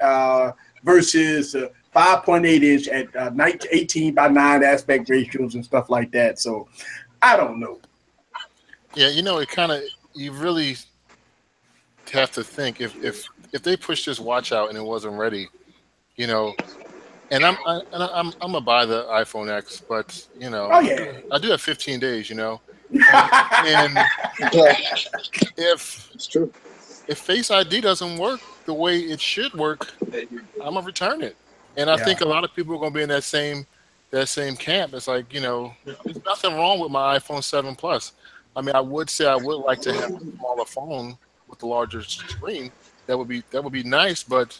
versus 5.8-inch at 18 by 9 aspect ratios and stuff like that. So I don't know. Yeah, you know, it kind of, you really have to think if they pushed this watch out and it wasn't ready, you know, and I'm gonna buy the iPhone X, but you know, Oh yeah. I do have 15 days, you know, and Yeah, if it's true. Face ID doesn't work the way it should work, I'm gonna return it. And I Yeah. think a lot of people are gonna be in that same camp. It's like, you know, there's nothing wrong with my iPhone 7 Plus. I mean, I would say I would like to have a smaller phone with a larger screen. That would be nice, but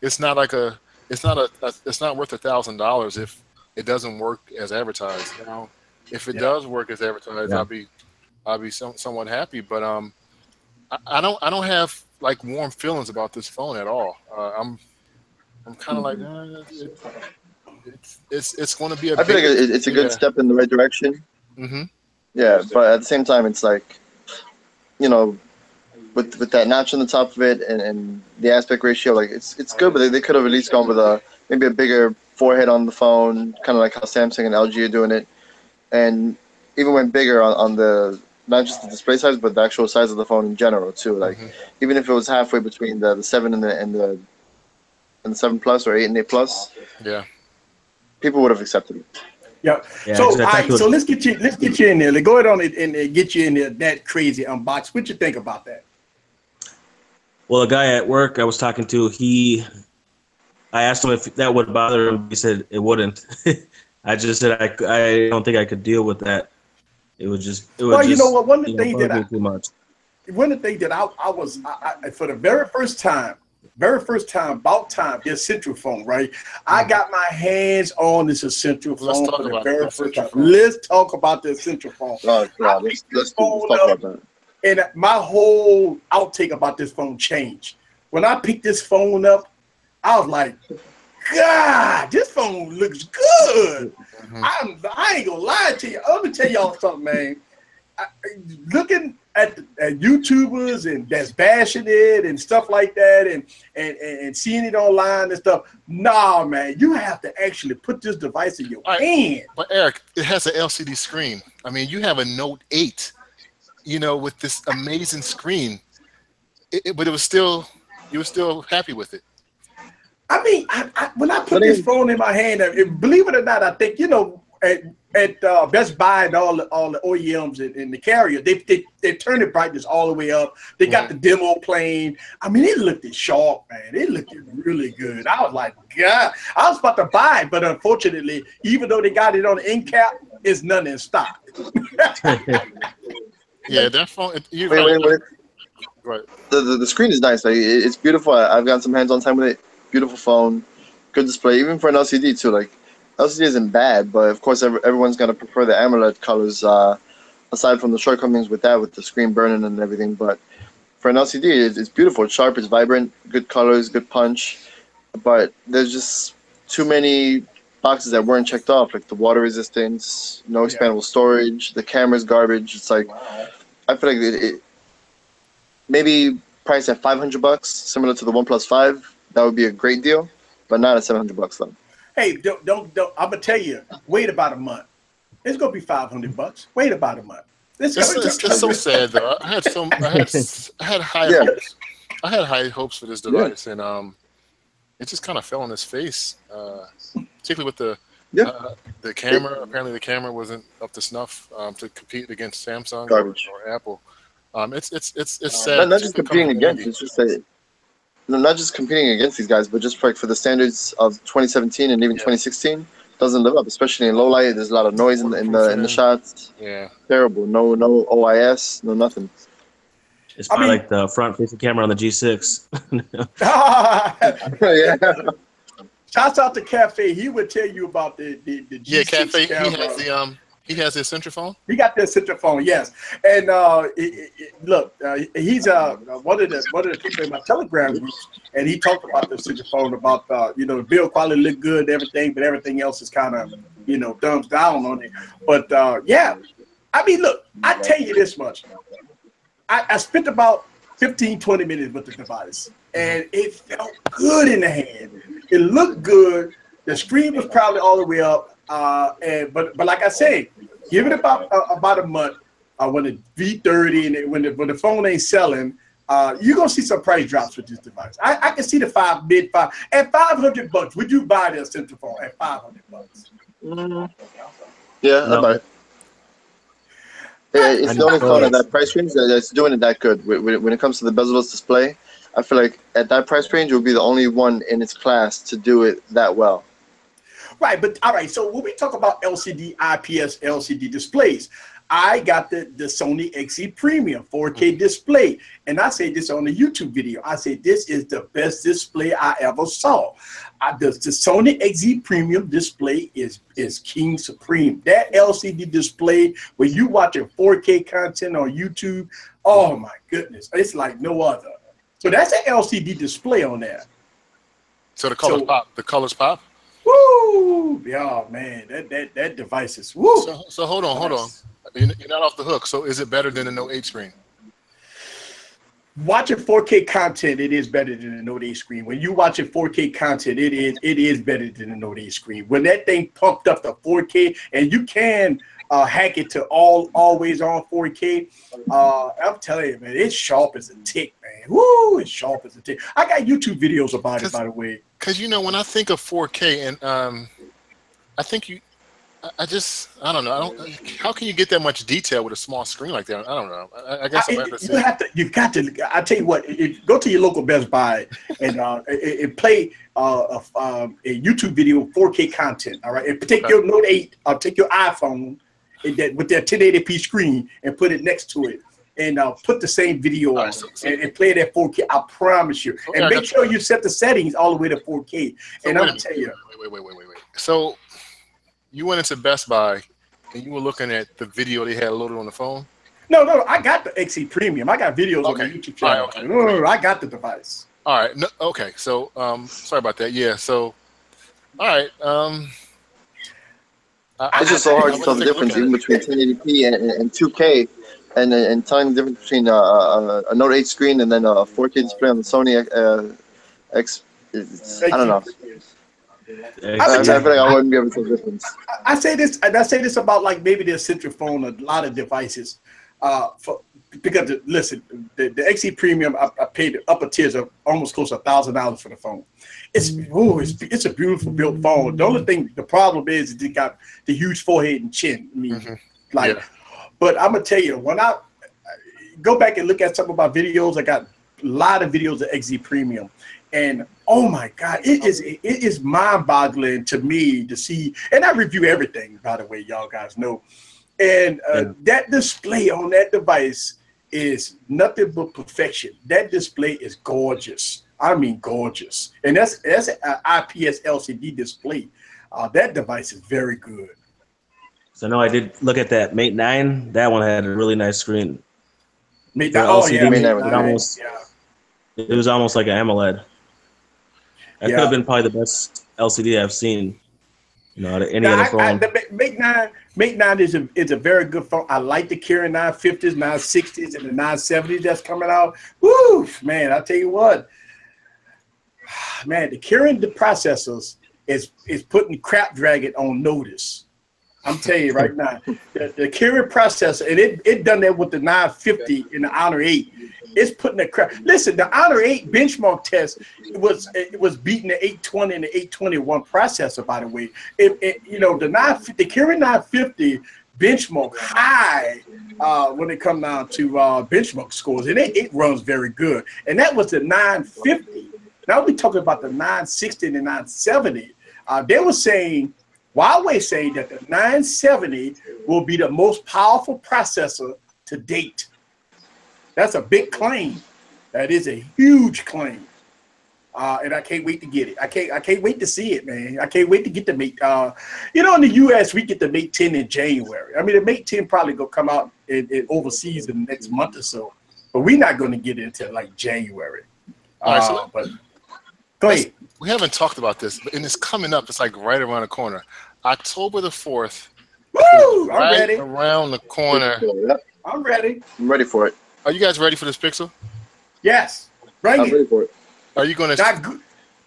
it's not like it's not worth $1,000 if it doesn't work as advertised. You know, if it Yeah. does work as advertised, Yeah. I'll be somewhat happy. But I don't have like warm feelings about this phone at all. I'm kind of like it's going to be a I feel like big it's a good step in the right direction. hmm Yeah, but at the same time, it's like, you know, with that notch on the top of it and the aspect ratio, like it's good, but they could have at least gone with maybe a bigger forehead on the phone, kind of like how Samsung and LG are doing it, and even went bigger on the not just the display size, but the actual size of the phone in general too. Like hmm even if it was halfway between the 7 and the 7 Plus or 8 and 8 Plus, Yeah. people would have accepted it. Yeah. Yeah, So, all 'cause I right. talked to So let's get you in there. Let's go ahead on it and get you in there. That crazy unbox. What you think about that? well, a guy at work I was talking to, I asked him if that would bother him. He said it wouldn't. I just said I don't think I could deal with that. It would Well, you know just, what? One of the you know, things bug that me too much. I was for the very first time, about time, the Essential phone, right? I got my hands on this Essential Let's phone talk for the about very the first time. Essential phone. Let's talk about the Essential phone. Oh I God, picked let's this phone talk up, about that. and my whole outtake about this phone changed. When I picked this phone up, I was like, God, this phone looks good. hmm I ain't gonna lie to you. Let me tell y'all something, man. Looking at YouTubers and that's bashing it and stuff like that, and seeing it online and stuff. Nah, man, you have to actually put this device in your All right. hand. But Eric, it has an LCD screen. I mean, you have a Note 8, you know, with this amazing screen. But it was still, you were still happy with it. I mean, when I put But this then, phone in my hand, believe it or not, I think, you know, at Best Buy and all the OEMs and the carrier, they turn the brightness all the way up. They got the demo playing. I mean, it looked sharp, man. It looked really good. I was like, God, I was about to buy it, but unfortunately, even though they got it on the end cap, it's none in stock. Yeah, that phone. You're wait, right. wait, wait. Right. The screen is nice. Like it's beautiful. I've gotten some hands-on time with it. Beautiful phone, good display, even for an LCD too. Like LCD isn't bad, but of course everyone's gonna prefer the AMOLED colors. Aside from the shortcomings with that, with the screen burning and everything, but for an LCD, it's beautiful. It's sharp. It's vibrant. Good colors. Good punch. But there's just too many boxes that weren't checked off, like the water resistance, no expandable storage, the camera's garbage. It's like I feel like it maybe priced at $500, similar to the OnePlus 5. That would be a great deal, but not at $700 though. Hey, don't. I'm gonna tell you. Wait about a month. It's gonna be $500. Wait about a month. It's so sad though. I had high Yeah. hopes. I had high hopes for this device, and it just kind of fell on its face. Particularly with the camera. Apparently, the camera wasn't up to snuff to compete against Samsung or Apple. It's sad. Not just competing against. It's just that not just competing against these guys, but just for the standards of 2017 and even 2016 doesn't live up. Especially in low light, there's a lot of noise in the shots. Yeah, terrible. No OIS, no nothing. It's probably like the front-facing camera on the G6. Yeah. Shouts out to Cafe. He would tell you about the G6 Cafe. camera. He has the Essential phone. He got the Essential phone, yes. And look, he's one of the people in my Telegram groups, and he talked about the Essential phone, about the build quality look good, and everything, but everything else is kind of thumbs down on it. But yeah, I mean, look, I tell you this much. I spent about 15-20 minutes with the device, and it felt good in the hand. It looked good. The screen was probably all the way up, but like I said, give it about a month. when the V30 and when the phone ain't selling, you're gonna see some price drops with this device. I can see the mid five at $500. Would you buy the Essential phone at $500? Yeah, No. I buy it. It's the only phone at that price range that's doing it that good. When it comes to the bezel-less display, I feel like at that price range, it will be the only one in its class to do it that well. Right, but all right. So when we talk about LCD, IPS LCD displays, I got the Sony XE Premium 4K display, and I say this on the YouTube video. I say this is the best display I ever saw. The Sony XE Premium display is king supreme. That LCD display, when you watching 4K content on YouTube, oh my goodness, it's like no other. So that's an LCD display on there. So the colors pop. The colors pop. Woo! Yeah, man, that device is woo. So hold on. You're not off the hook. So is it better than the Note 8 screen? Watching 4K content, it is better than the Note 8 screen. When you watching 4K content, it is better than the Note 8 screen. When that thing pumped up to 4K, and you can hack it to always on 4K, I'm telling you, man, it's sharp as a tick, man. Woo! It's sharp as a tick. I got YouTube videos about it, by the way. Because when I think of 4K, and I think I don't know. How can you get that much detail with a small screen like that? I don't know. I guess you've got to. I tell you what. Go to your local Best Buy and play a YouTube video 4K content. All right, and take your Note 8 or take your iPhone with that 1080p screen and put it next to it. And put the same video on and play it at 4K. I promise you. Okay, and make sure you set the settings all the way to 4K. So and I'm gonna tell you. Wait. So you went into Best Buy and you were looking at the video they had loaded on the phone? No. I got the XE Premium. I got videos on my YouTube channel. Right, okay. I got the device. All right. No, okay. So sorry about that. Yeah. So all right. It's just so hard to tell the difference even between 1080p and 2K. And telling the difference between a Note 8 screen and then a 4K display on the Sony X, I don't know. I feel like I wouldn't be able to tell the difference. I say this about like maybe the Essential phone, a lot of devices. Because listen, the XE Premium, I paid the upper tiers of almost close to $1,000 for the phone. It's a beautiful built phone. The problem is it got the huge forehead and chin. I mean, But I'm gonna tell you, when I go back and look at some of my videos, I got a lot of videos of XE Premium, and oh my God, it is mind-boggling to me to see. And I review everything, by the way, y'all guys know. And that display on that device is nothing but perfection. That display is gorgeous. I mean, gorgeous. And that's an IPS LCD display. That device is very good. So no, I did look at that Mate 9. That one had a really nice screen. Mate 9, it was almost like an AMOLED. That could have been probably the best LCD I've seen. Out of any other phone. The Mate 9 is a very good phone. I like the Kirin 950s, 960s, and the 970s that's coming out. Woo, man! I tell you what, man, the Kirin processors is putting Crapdragon on notice. I'm telling you right now, the Kirin processor, and it done that with the 950 and the Honor 8. It's putting the crap. Listen, the Honor 8 benchmark test was beating the 820 and the 821 processor. By the way, the Kirin 950 benchmark high when it comes down to benchmark scores, and it runs very good. And that was the 950. Now we're talking about the 960 and the 970. They were saying. Huawei saying that the 970 will be the most powerful processor to date. That's a big claim. That is a huge claim, and I can't wait to get it. I can't wait to see it, man. I can't wait to get the Mate. In the U.S. we get the Mate 10 in January. I mean, the Mate 10 probably gonna come out in overseas in the next month or so, but we're not gonna get it until like January. All right, but go ahead. We haven't talked about this, and it's coming up. It's like right around the corner. October the 4th. Woo! I'm ready. Around the corner. I'm ready. I'm ready for it. Are you guys ready for this Pixel? Yes. I'm ready for it. Are you going to?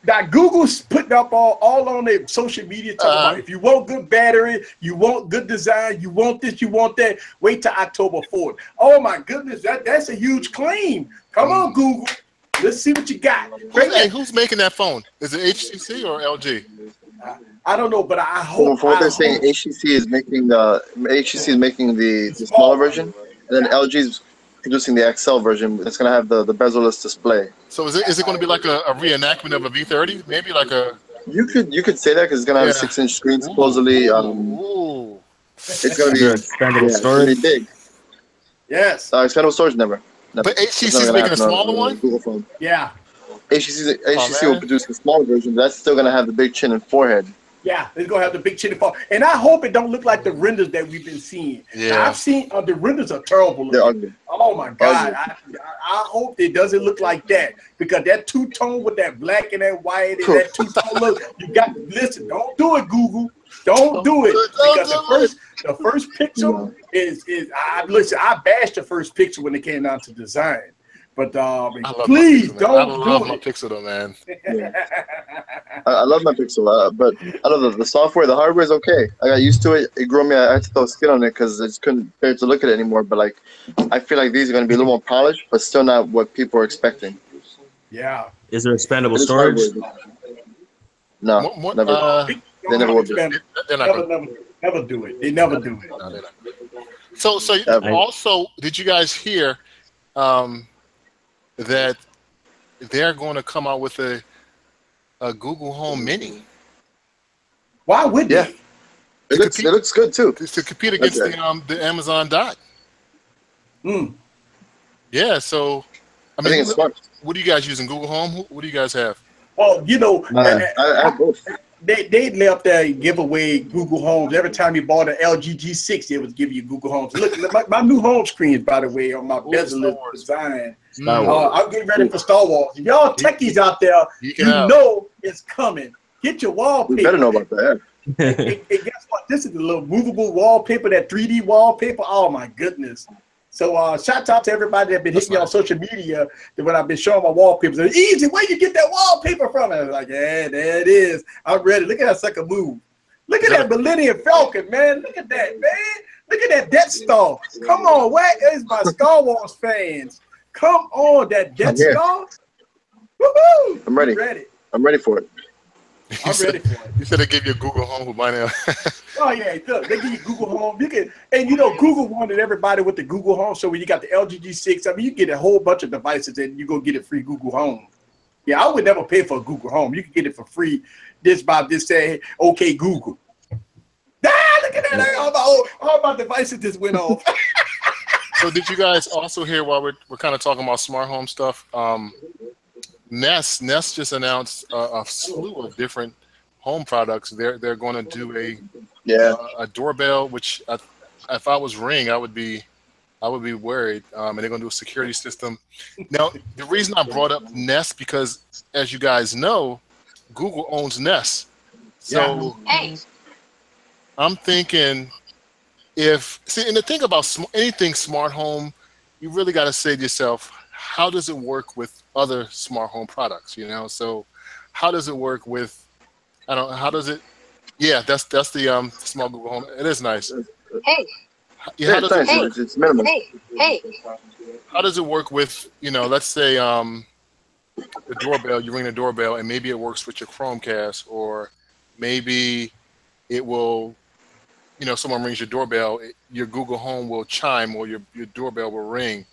Now Google's putting up all on their social media talking about if you want good battery, you want good design, you want this, you want that, wait till October 4th. Oh my goodness, that's a huge claim. Come on, Google. Let's see what you got. Who's making that phone? Is it HTC or LG? I don't know, but I hope. From what they're saying, HTC is making the smaller version, and then LG is producing the XL version. It's gonna have the bezel-less display. So is it going to be like a reenactment of a V30? Maybe like a. You could say that because it's gonna have a 6-inch screen supposedly. It's gonna be expandable storage. It's gonna be big. Yes. Expandable storage never. But HTC's making a smaller one. Google phone. Yeah. HTC will produce a smaller version, but that's still gonna have the big chin and forehead. Yeah, it's gonna have the big chin and forehead, and I hope it don't look like the renders that we've been seeing. Yeah, now, I've seen the renders are terrible looking. They're ugly. Oh my God, I hope it doesn't look like that because that two-tone with that black and that white and that two-tone look, you got listen. Don't do it, Google. Don't do it because the first picture is I bashed the first picture when it came down to design. But please don't I love my Pixel though, man. I love my Pixel, but I love the software. The hardware is okay. I got used to it. It grew me. I had to throw skin on it because I just couldn't bear to look at it anymore. But like, I feel like these are going to be a little more polished, but still not what people are expecting. Yeah. Is there expandable storage? No, never. They never will do. Never do it. They never do it. No, they're not. So also, did you guys hear? That they're going to come out with a Google Home Mini. Why would they? It looks good too. To compete against the Amazon Dot. Yeah, so I think it's smart. What are you guys using? Google Home? What do you guys have? Well, you know, I have both. They left there give away Google Homes. Every time you bought an LG G6, they would give you Google Homes. Look, my new home screen, by the way, on my bezel design. I'm getting ready for Star Wars. If y'all techies out there, you know it's coming. Get your wallpaper. You better know about that. And guess what? This is the little movable wallpaper, that 3D wallpaper. Oh my goodness. So shout out to everybody that been hitting me on social media that when I've been showing my wallpapers. It's easy. Where you get that wallpaper from? And I was like, yeah, there it is. I'm ready. Look at that sucker move. Look at that Millennium Falcon, man. Look at that, man. Look at that Death Star. Come on, where is my Star Wars fans? Come on, that Death Star. Woohoo! I'm ready. I'm ready for it. I'm ready for it. You said they gave you a Google Home by now. Oh yeah, look, they give you Google Home. You can, and you know, Google wanted everybody with the Google Home. So when you got the LG G6, I mean, you get a whole bunch of devices, and you go get it free Google Home. Yeah, I would never pay for a Google Home. You can get it for free. Just by just saying, "Okay, Google." Look at that! All my devices just went off. So did you guys also hear while we're kind of talking about smart home stuff? Nest just announced a slew of different home products. They're going to do a doorbell, which if I was Ring, I would be worried. And they're going to do a security system. Now, the reason I brought up Nest because, as you guys know, Google owns Nest. So I'm thinking and the thing about anything smart home, you really got to say to yourself, how does it work with other smart home products? You know, so how does it work with? I don't know. How does it? Yeah, that's the small Google Home. It is nice. Hey. Yeah, how does it work? It's minimal. Hey. How does it work with, let's say the doorbell? You ring the doorbell, and maybe it works with your Chromecast, or maybe it will. Someone rings your doorbell, your Google Home will chime, or your doorbell will ring.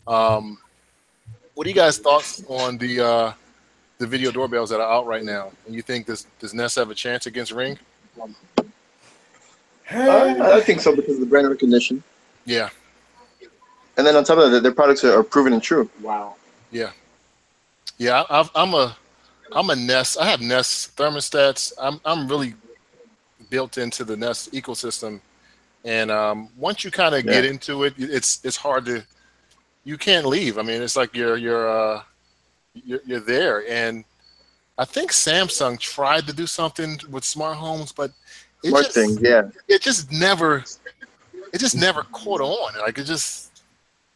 What are you guys' thoughts on the video doorbells that are out right now? And you think does Nest have a chance against Ring? I think so because of the brand recognition. Yeah. And then on top of that, their products are proven and true. Wow. Yeah. Yeah. I'm a Nest. I have Nest thermostats. I'm really built into the Nest ecosystem, and once you kind of get into it, it's hard to. You can't leave. I mean, it's like you're there, and I think Samsung tried to do something with smart homes, but it just never caught on. Like it just,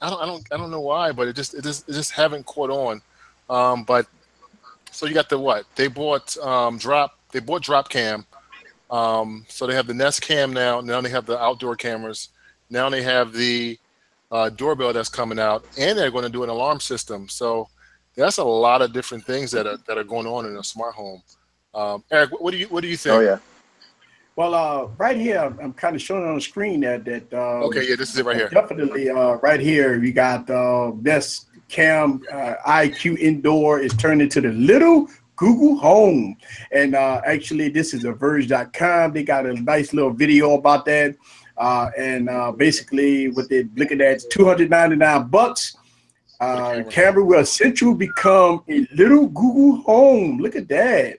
I don't know why, but it just haven't caught on. But So you got the what? They bought They bought Drop Cam. So they have the Nest Cam now. Now they have the outdoor cameras. Now they have the doorbell that's coming out, and they're going to do an alarm system. So that's a lot of different things that are going on in a smart home. Eric, what do you think? Oh yeah. Well, right here, I'm kind of showing on the screen that okay, yeah, this is it right here. Definitely, right here, you got Nest Cam IQ Indoor is turned into the little Google Home. And actually, this is a verge.com. They got a nice little video about that. Basically, what they're looking at is $299. Camera will essentially become a little Google Home. Look at that.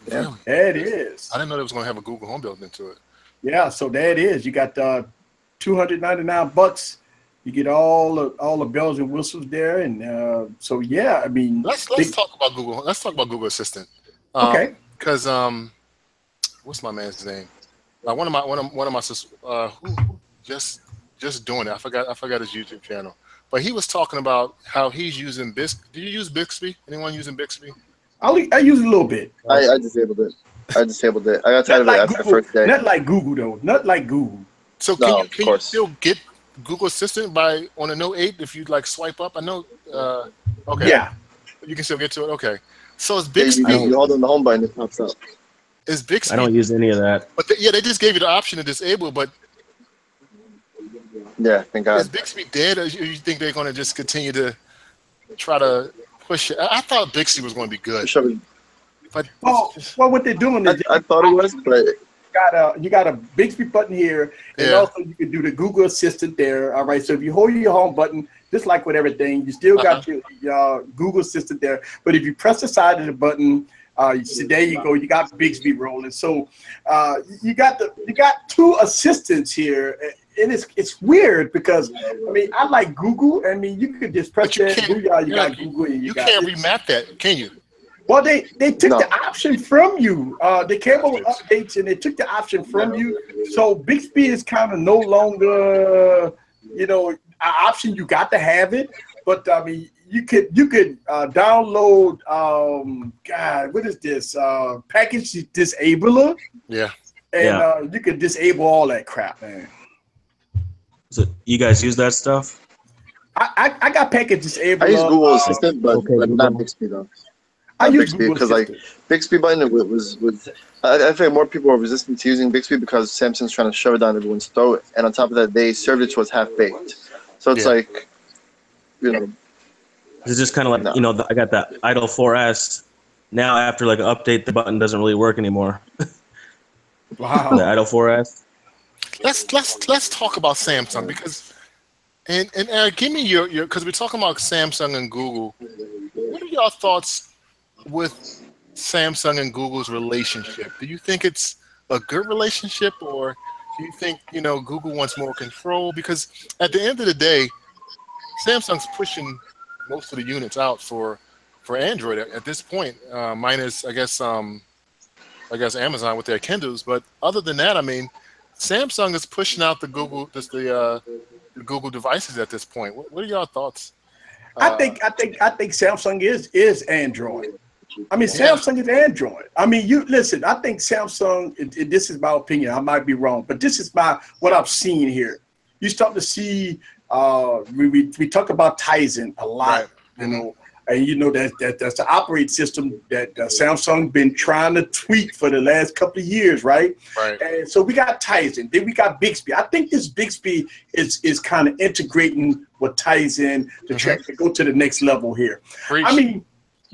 Really? Yeah, that is. I didn't know they was going to have a Google Home built into it. Yeah, so that is. You got $299. You get all the bells and whistles there, and so yeah, I mean, let's talk about Google. Let's talk about Google Assistant. Okay. Because what's my man's name? One of my who just doing it. I forgot his YouTube channel, but he was talking about how he's using Bixby. Do you use Bixby? Anyone using Bixby? I use it a little bit. I disabled it. I got tired of it after the first day. Not like Google though. Not like Google. So can you still get Google Assistant on a Note 8 if you like swipe up? I know. Okay. Yeah. You can still get to it. Okay. So is Bixby? You hold on the home button, it pops up. Is Bixby? I don't use any of that. But they just gave you the option to disable. But yeah, thank God. Is Bixby dead, or you think they're going to just continue to try to push it? I thought Bixby was going to be good. But well, what they're doing is I thought it was, but you got a Bixby button here, and also you can do the Google Assistant there. All right, so if you hold your home button, just like with everything, you still got your Google Assistant there. But if you press the side of the button, you see, there you go. You got Bixby rolling. So you got two assistants here, and it's weird because I mean I like Google. I mean you could just press that. You got Google. And you can't remap that, can you? Well, they took the option from you. They came over with updates and they took the option from you. So Bixby is kind of no longer, an option. You got to have it. But I mean, you could download. God, what is this? Package disabler. Yeah. And you could disable all that crap, man. So you guys use that stuff? I got package disabler. I use Google Assistant, but not Bixby though. I use Bixby because like Bixby button was I think more people are resistant to using Bixby because Samsung's trying to shove it down everyone's throat, and on top of that, they served it to us half baked. So it's like, it's just kind of like I got that Idol 4S. Now after like an update, the button doesn't really work anymore. Wow. The Idol 4S. Let's talk about Samsung because and Eric, give me your because we're talking about Samsung and Google. What are your thoughts with Samsung and Google's relationship? Do you think it's a good relationship, or do you think Google wants more control? Because at the end of the day, Samsung's pushing most of the units out for Android at this point, minus I guess Amazon with their Kindles. But other than that, I mean, Samsung is pushing out the Google devices at this point. What are your thoughts? I think Samsung is Android. I mean, Samsung is Android. I mean, you listen. I think Samsung. This is my opinion. I might be wrong, but this is what I've seen here. You start to see. We talk about Tizen a lot, and that's the operating system that Samsung been trying to tweak for the last couple of years, right? Right. And so we got Tizen, then we got Bixby. I think this Bixby is kind of integrating with Tizen to go to the next level here. Preach. I mean,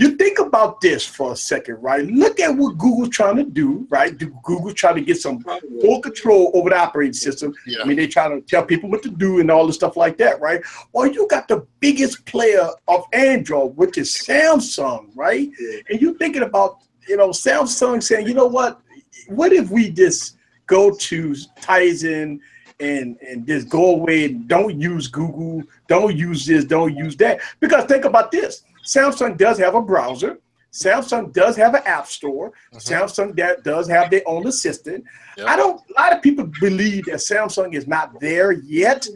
you think about this for a second, right? Look at what Google's trying to do, right? Google's trying to get some full control over the operating system. Yeah. I mean, they trying to tell people what to do and all the stuff like that, right? Well, you got the biggest player of Android, which is Samsung, right? Yeah. And you thinking about, Samsung saying, you know what if we just go to Tizen and just go away and don't use Google, don't use this, don't use that? Because think about this. Samsung does have a browser. Samsung does have an app store. Samsung does have their own assistant. Yep. A lot of people believe that Samsung is not there yet.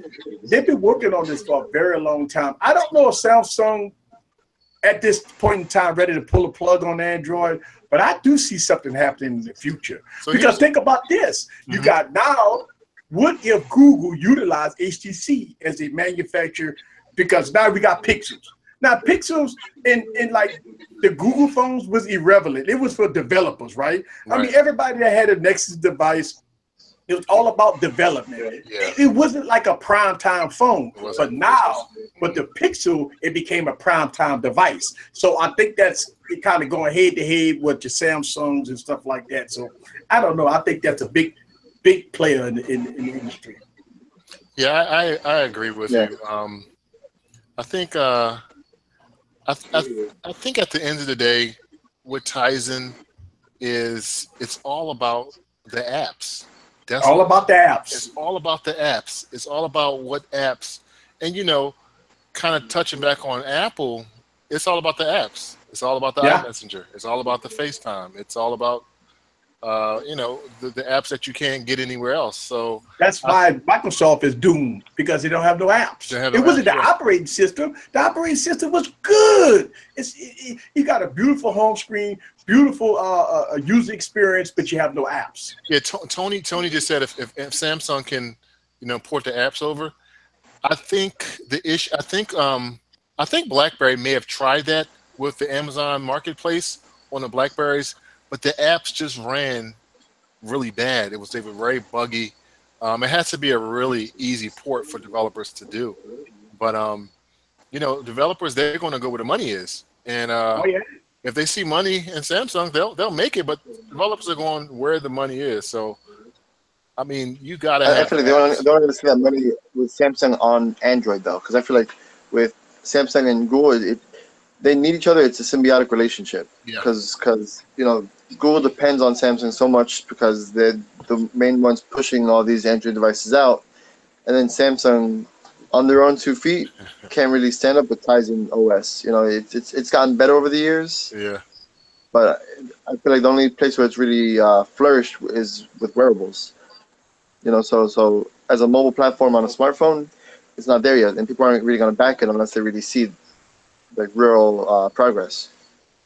They've been working on this for a very long time. I don't know if Samsung at this point in time ready to pull a plug on Android, but I do see something happening in the future. So because think about this. You got now, what if Google utilized HTC as a manufacturer? Because now we got Pixels. Now Pixels in like the Google phones was irrelevant. It was for developers, right? I mean, everybody that had a Nexus device, it was all about development. It wasn't like a prime time phone, but now with the Pixel, it became a prime time device. So I think that's kind of going head to head with your Samsungs and stuff like that. So I don't know. I think that's a big player in the industry. Yeah, I agree with you. I think I think at the end of the day, what ties in is it's all about the apps. That's all about the apps. It's all about the apps. It's all about what apps. And, you know, kind of touching back on Apple, it's all about the apps. It's all about the iMessenger. It's all about the FaceTime. It's all about, you know, the apps that you can't get anywhere else. So that's why Microsoft is doomed, because they don't have no apps. It wasn't the operating system. The operating system was good. You got a beautiful home screen, beautiful user experience, but you have no apps. Yeah, Tony just said if Samsung can, you know, port the apps over, I think the issue. I think BlackBerry may have tried that with the Amazon Marketplace on the BlackBerries, but the apps just ran really bad. They were very buggy. It has to be a really easy port for developers to do. But you know, developers, they're going to go where the money is, and if they see money in Samsung, they'll make it. But developers are going where the money is. So, I mean, you gotta. I feel like they're only going to see that money with Samsung on Android though, because I feel like with Samsung and Google, they need each other. It's a symbiotic relationship. Because you know, Google depends on Samsung so much because they're the main ones pushing all these Android devices out, and then Samsung, on their own 2 feet, can't really stand up with Tizen OS. You know, it's gotten better over the years. Yeah. But I feel like the only place where it's really flourished is with wearables. You know, so as a mobile platform on a smartphone, it's not there yet, and people aren't really going to back it unless they really see like real progress.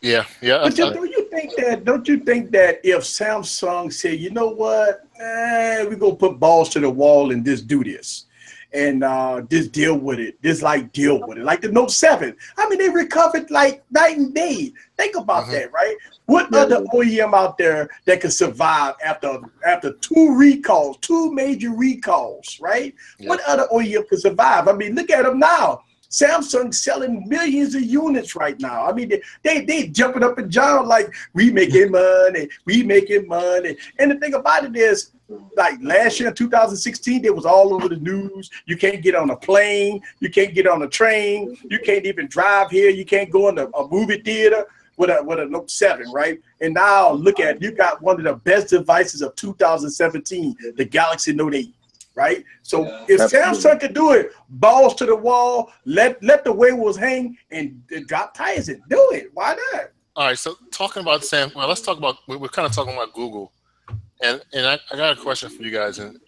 Yeah. But don't you think that if Samsung said, you know what, we're gonna put balls to the wall and just do this, and just deal with it, like the Note 7. I mean, they recovered like night and day. Think about that, right? What other OEM out there that could survive after two major recalls, right? What other OEM could survive? I mean, look at them now. Samsung selling millions of units right now. I mean, they jumping up and down like we making money. And the thing about it is, like last year, 2016, it was all over the news. You can't get on a plane. You can't get on a train. You can't even drive here. You can't go into a movie theater with a Note 7, right? And now look at, you got one of the best devices of 2017, the Galaxy Note 8. Right, so if Samsung could do it, balls to the wall, let the waywells hang, and drop Tizen, do it. Why not? All right, so talking about well, let's talk about. We're kind of talking about Google, and I got a question for you guys, and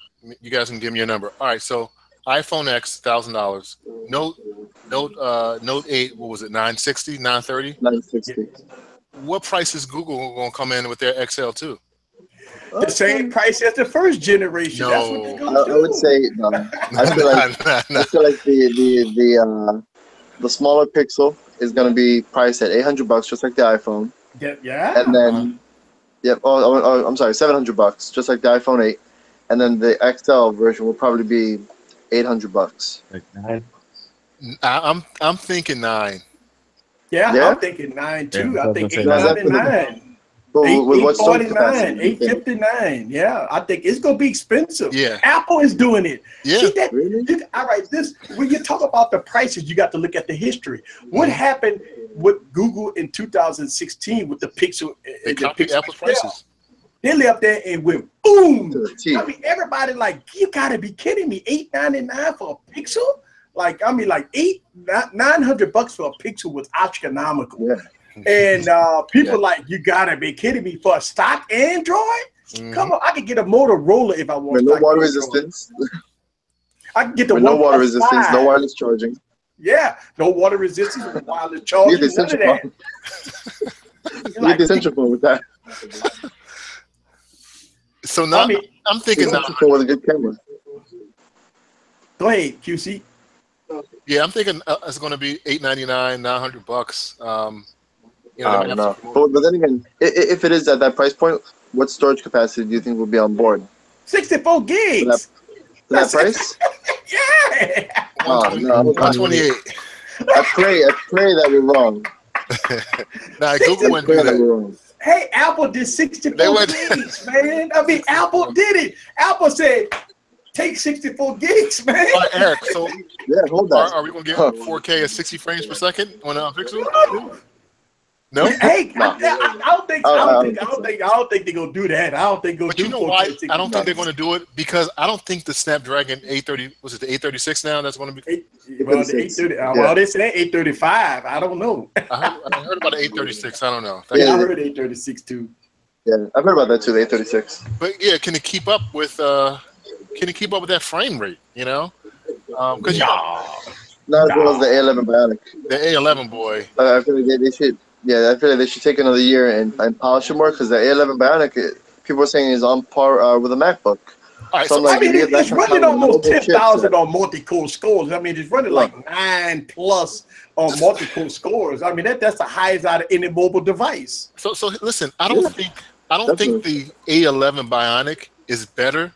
you guys can give me your number. All right, so iPhone X, $1,000. Note 8, what was it? $960, $930. $960. What price is Google going to come in with their XL2? The same price as the first generation. No. That's what they're gonna do. I would say no. I feel like the smaller Pixel is going to be priced at $800, just like the iPhone. Yeah. And then, I'm sorry, $700, just like the iPhone 8. And then the XL version will probably be $800. Like I'm thinking $9. Yeah, I'm thinking $9 too. Yeah, I think $899. $849, $859. Yeah, I think it's gonna be expensive. Yeah, Apple is doing it. Yeah, see that? Really? All right, when you talk about the prices, you got to look at the history. What happened with Google in 2016 with the Pixel? They copied Apple's prices. They left there and went boom. I mean, everybody like, you gotta be kidding me! $899 for a Pixel? Like, I mean, like $900 for a Pixel was astronomical. Yeah. And people like, you gotta be kidding me, for a stock Android? Come on, I could get a Motorola if I want. With no water resistance. I can get the no water resistance, no wireless charging. Yeah, no water resistance, no wireless You charging, get the none of essential that. phone. You get the essential phone with that. So now I'm thinking now. Essential phone with a good camera. Go ahead, QC. Yeah, I'm thinking it's going to be $899, $900. You know, No. But then again, if it is at that price point, what storage capacity do you think will be on board? 64 gigs. For that price? Yeah. Oh, no. 128. I pray that we're wrong. Nah, Google wouldn't do that. Hey, Apple did 64 gigs, man. I mean, Apple did it. Apple said, take 64 gigs, man. All right, Eric, so yeah, hold on. Are we going to get 4K at 60 frames per second on a Pixel? No. Hey, No. I don't think they're gonna do that. I don't think they're gonna do. But you know why? I don't think they're going to do it because I don't think the Snapdragon 830 was it the 836 now that's going to be. Well, the 830. Well, they said 835. I don't know. I heard about the 836. I don't know. I heard 836 too. Yeah, I've heard about that too. The 836. But yeah, can it keep up with? Can it keep up with that frame rate? You know, because not as well as the A11 Bionic. The A11 boy. I feel like they should. Yeah, I feel like they should take another year and polish it more because the A11 Bionic, people are saying is on par with a MacBook. All right, so I mean, it's running almost 10,000 on multi-core scores. I mean, it's running like 9+ on multi-core scores. I mean, that's the highest out of any mobile device. So listen, I don't think the A11 Bionic is better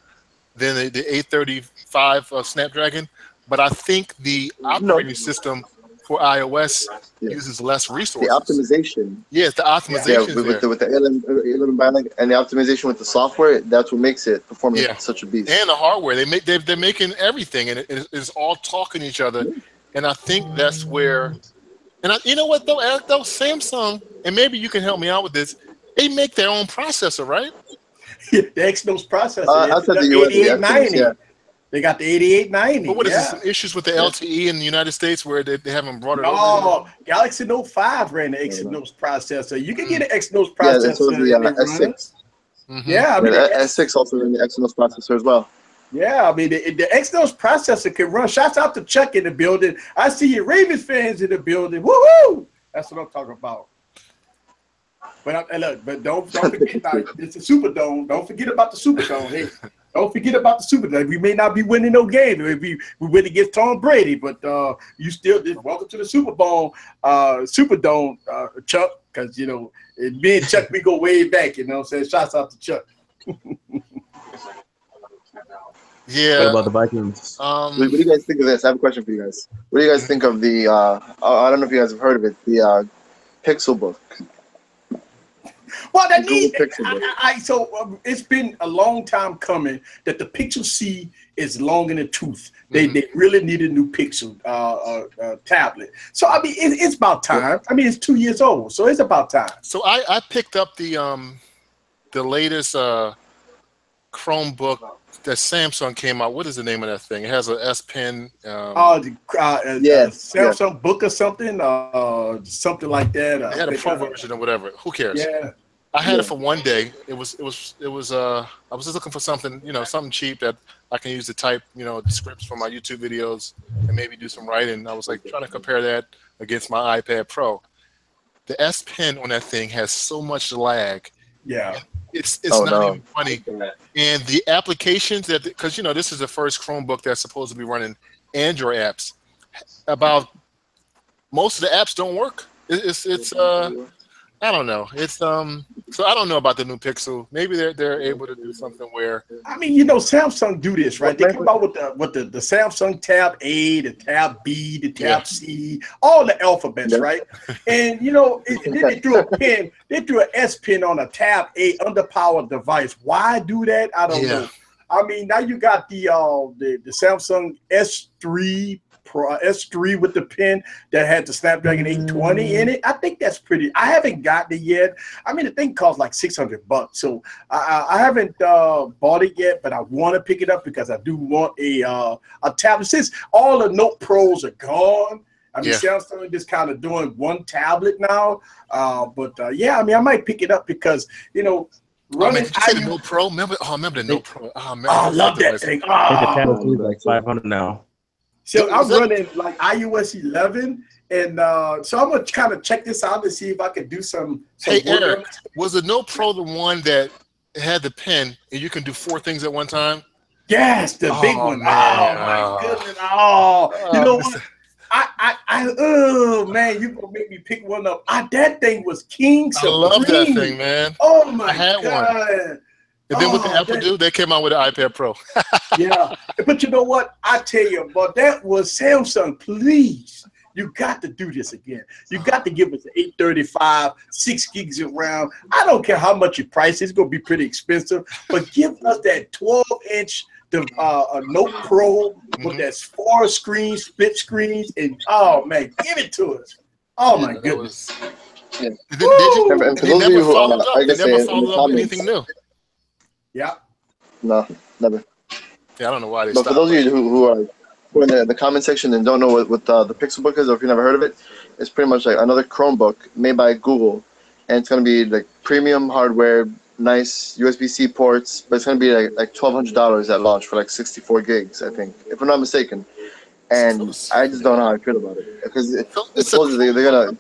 than the 835 Snapdragon, but I think the operating system for iOS uses less resources. The optimization. Yes, the optimization. Yeah, with the A11 Bionic and the optimization with the software, that's what makes it perform like such a beast. And the hardware, they're making everything, and it's all talking to each other. And I think that's where. And you know what though, Eric? Though Samsung, and maybe you can help me out with this. They make their own processor, right? The Exynos processor. Outside the US, 8890. Yeah. They got the 8890. But what is this? Issues with the LTE in the United States where they haven't brought it over? No, Galaxy Note 5 ran the Exynos processor. You can get an Exynos processor. Yeah, so the S6. Yeah, I mean, the S6 also ran the Exynos processor as well. Yeah, I mean, the Exynos processor can run. Shouts out to Chuck in the building. I see you Ravens fans in the building. Woohoo! That's what I'm talking about. But don't forget about it. It's a Superdome. Don't forget about the Superdome. Hey, don't forget about the Superdome. We may not be winning no game. We win against Tom Brady, but you still welcome to the Superdome, Chuck. Because me and Chuck, we go way back. You know what I'm saying? Shouts out to Chuck. Yeah. What about the Vikings? What do you guys think of this? I have a question for you guys. What do you guys think of the? I don't know if you guys have heard of it. The Pixel book. Well, it's been a long time coming that the Pixel C is long in the tooth. They really need a new Pixel tablet. So I mean, it's about time. I mean, it's 2 years old, so it's about time. So I picked up the latest Chromebook that Samsung came out. What is the name of that thing? It has an S Pen. Samsung Book or something, something like that. They had a Pro version or whatever. Who cares? Yeah. I had it for one day. I was just looking for something, something cheap that I can use to type, scripts for my YouTube videos and maybe do some writing. I was like trying to compare that against my iPad Pro. The S Pen on that thing has so much lag. Yeah. It's not even funny. And the applications because this is the first Chromebook that's supposed to be running Android apps. About most of the apps don't work. It's I don't know. It's so I don't know about the new Pixel. Maybe they're able to do something where I mean, Samsung do this, right? They come out with the Samsung Tab A, the Tab B, the Tab C, all the alphabets, right? And then they threw a pen, they threw an S Pen on a Tab A underpowered device. Why do that? I don't know. I mean, now you got the Samsung S3 Pro, S3 with the pen that had the Snapdragon 820 in it. I think that's pretty. I haven't gotten it yet. I mean, the thing costs like $600, so I haven't bought it yet. But I want to pick it up because I do want a tablet. Since all the Note Pros are gone, I mean, Samsung just kind of doing one tablet now. But I mean, I might pick it up because running. Did you say the Note Pro? Remember the Note Pro? Oh man, I love that thing. I think the tablet is like $500 now. So I'm running like iOS 11, and so I'm gonna kind of check this out to see if I can do some. Hey Eric, was the No Pro the one that had the pen and you can do 4 things at one time? Yes, the big one. Man. Oh my goodness! Oh, you know what? Oh man, you gonna make me pick one up. That thing was king. I love that thing, man. Oh my I had god! One. And then what the Apple do? They came out with the iPad Pro. Yeah, but you know what? I tell you, but that was Samsung. Please, you got to do this again. You got to give us an 835, 6 gigs of RAM. I don't care how much you price. It's gonna be pretty expensive, but give us that 12-inch. A Note Pro with that 4 screens, split screens, and oh man, give it to us! Oh my goodness! Yeah. They never followed up anything new. Yeah. No, never. Yeah, I don't know why they. But for those of you who are in the comment section and don't know what the Pixelbook is, or if you've never heard of it, it's pretty much like another Chromebook made by Google, and it's gonna be like premium hardware. Nice USB-C ports, but it's gonna be like $1,200 at launch for like 64 gigs, I think, if I'm not mistaken. And I just don't know how I feel about it because it's supposedly they're gonna.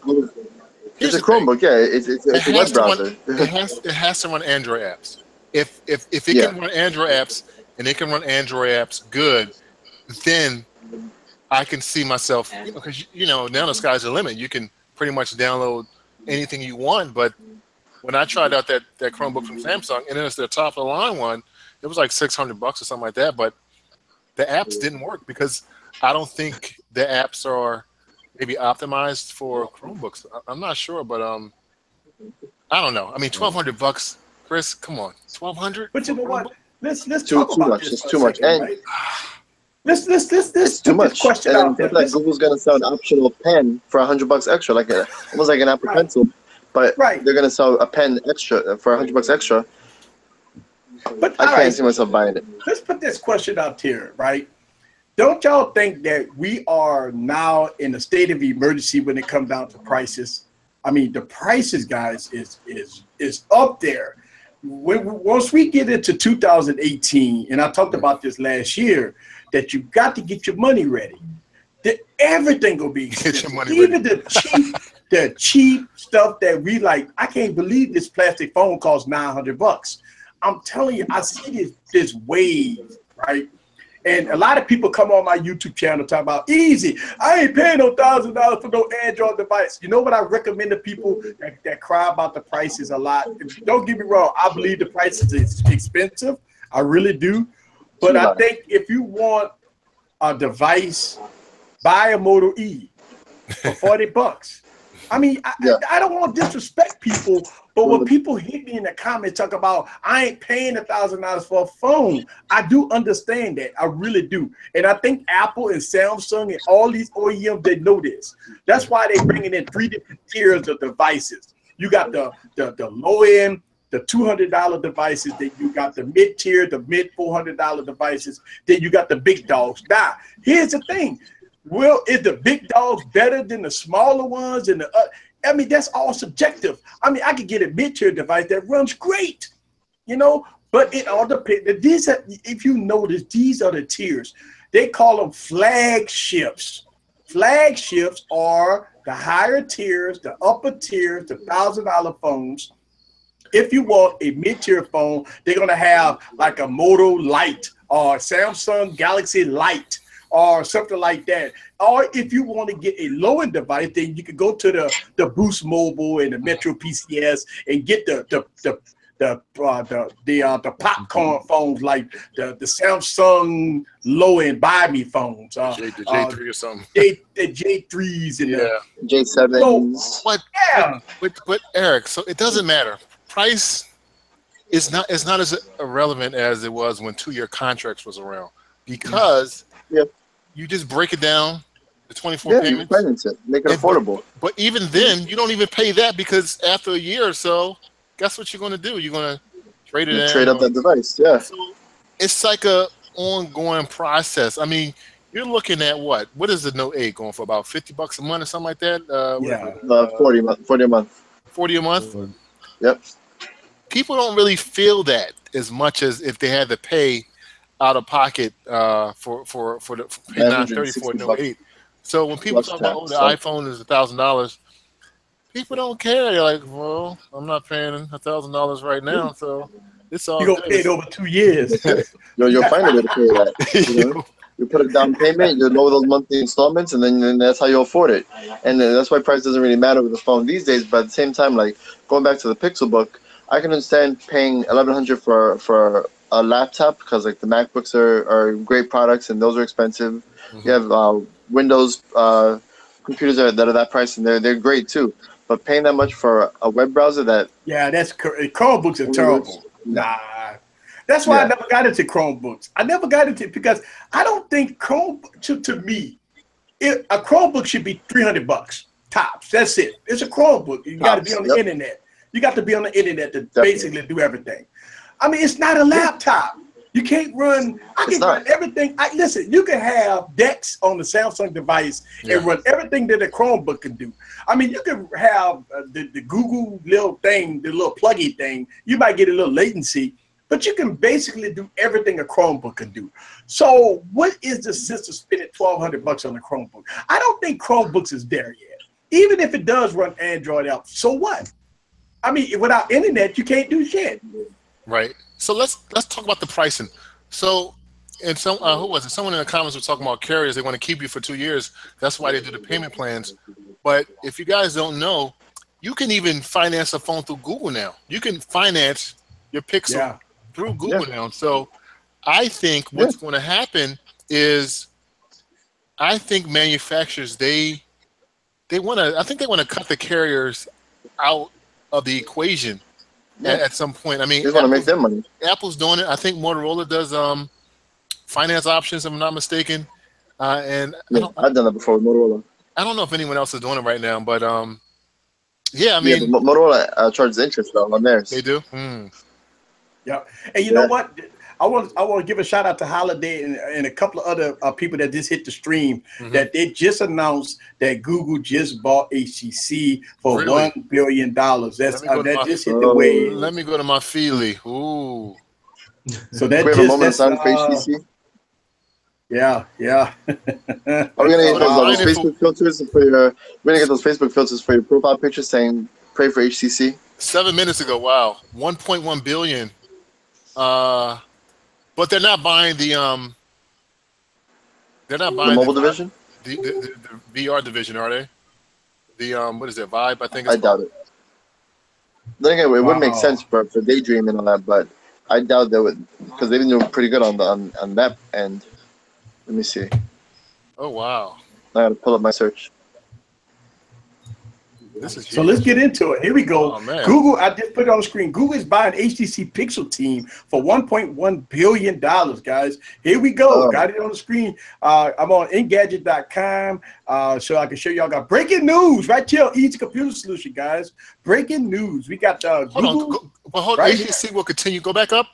It's a Chromebook, yeah. It's a web browser. It has to run Android apps. If it can run Android apps and it can run Android apps good, then I can see myself, because now the sky's the limit. You can pretty much download anything you want, but when I tried out that Chromebook from Samsung, and then it's their top of the line one, it was like $600 or something like that. But the apps didn't work because I don't think the apps are maybe optimized for Chromebooks. I'm not sure, but I don't know. I mean, $1,200, Chris. Come on, $1,200. But you know what? Let's talk about this. It's too much. And right? Let's too much. Question and out there. Like Google's gonna sell an optional pen for $100 extra, like almost like an Apple Pencil. But they're gonna sell a pen extra for $100 extra. But I can't see myself buying it. Let's put this question out here, right? Don't y'all think that we are now in a state of emergency when it comes down to prices? I mean, the prices, guys, is up there. Once we get into 2018, and I talked about this last year, that you got to get your money ready. That everything will be expensive. Even the cheap stuff that we like. I can't believe this plastic phone costs $900. I'm telling you, I see this wave, right? And a lot of people come on my YouTube channel talking about easy. I ain't paying no $1,000 for no Android device. You know what I recommend to people that cry about the prices a lot? Don't get me wrong. I believe the prices is expensive. I really do. But I think if you want a device, buy a Moto E for $40. I mean, I don't want to disrespect people, but when people hit me in the comments talk about I ain't paying $1,000 for a phone, I do understand that. I really do. And I think Apple and Samsung and all these OEMs, they know this. That's why they're bringing in 3 different tiers of devices. You got the low end, the $200 devices, then you got the mid tier, the mid $400 devices, then you got the big dogs. Now, here's the thing. Well, is the big dogs better than the smaller ones? And I mean, that's all subjective. I mean, I could get a mid-tier device that runs great, but it all depends. If you notice, these are the tiers. They call them flagships. Flagships are the higher tiers, the upper tiers, the $1,000 phones. If you want a mid-tier phone, they're going to have like a Moto Light or Samsung Galaxy Light, or something like that. Or if you want to get a low-end device, then you can go to the Boost Mobile and the Metro PCS and get the popcorn phones like the Samsung low-end buy me phones. The J3 or something. The J3s and the J7s. But Eric, so it doesn't matter. Price is not as irrelevant as it was when 2-year contracts was around, because you just break it down to 24 payments. Make it affordable. But even then, you don't even pay that, because after a year or so, guess what you're going to do? You're going to trade it in. Trade up that device, yeah. So it's like a ongoing process. I mean, you're looking at what? What is the Note 8 going for? About $50 a month or something like that? 40 a month. 40 a month? Yep. People don't really feel that as much as if they had to pay out of pocket for paying $930 for a Note 8. So when people talk about, oh, the iPhone is $1,000, people don't care. They're like, well, I'm not paying $1,000 right now, so it's all You're going to pay it over 2 years. You'll find a way to pay that. You know? You put a down payment, you lower those monthly installments, and then that's how you afford it. And that's why price doesn't really matter with the phone these days. But at the same time, like going back to the Pixelbook, I can understand paying $1,100 for a laptop because like the MacBooks are great products and those are expensive. You have Windows computers that are that price and they're great too. But paying that much for a web browser that Chromebooks are terrible. Nah. That's why I never got into Chromebooks. I never got into it because I don't think to me, a Chromebook should be $300 tops. That's it. It's a Chromebook. You got to be on the internet. You got to be on the internet to basically do everything. I mean, it's not a laptop. You can't run. I can run everything. Listen, you can have DeX on the Samsung device and run everything that a Chromebook can do. I mean, you can have the Google little thing, the little pluggy thing. You might get a little latency. But you can basically do everything a Chromebook can do. So what is the sense of spending $1,200 on a Chromebook? I don't think Chromebooks is there yet. Even if it does run Android out, so what? I mean, without internet, you can't do shit. Right. So let's talk about the pricing. So, and some who was it? Someone in the comments was talking about carriers. They want to keep you for 2 years. That's why they do the payment plans. But if you guys don't know, you can even finance a phone through Google now. You can finance your Pixel. Yeah. Through Google now. So I think what's going to happen is I think manufacturers they want to I think they want to cut the carriers out of the equation at some point. I mean, they want to make their money. Apple's doing it. I think Motorola does finance options, if I'm not mistaken. And I've done that before with Motorola. I don't know if anyone else is doing it right now, but yeah, I mean, but Motorola charges interest though on theirs. They do. Yeah, and you know what? I want to give a shout out to Holiday and a couple of other people that just hit the stream that they just announced that Google just bought HTC for $1 billion. That's that just hit the wave. Let me go to my Feely. Ooh. So that we have a moment of silence for HTC. Yeah. Are we gonna get those Facebook filters for your? We're gonna get those Facebook filters for your profile picture saying "Pray for HTC." 7 minutes ago. Wow, 1.1 billion. But they're not buying the mobile division, the VR division, are they? The what is it, Vibe? I think. I doubt it. Then again, it would make sense for Daydream and all that, but I doubt they would because they've been doing pretty good on that end. Let me see. Oh wow! I gotta pull up my search. So let's get into it. Here we go. Oh, Google, I just put it on the screen. Google is buying HTC Pixel team for $1.1 billion, guys. Here we go. Got it on the screen. I'm on Engadget.com so I can show y'all got breaking news right here. Easy Computer Solution, guys. Breaking news. We got Google. Hold on. HTC will continue. Go back up.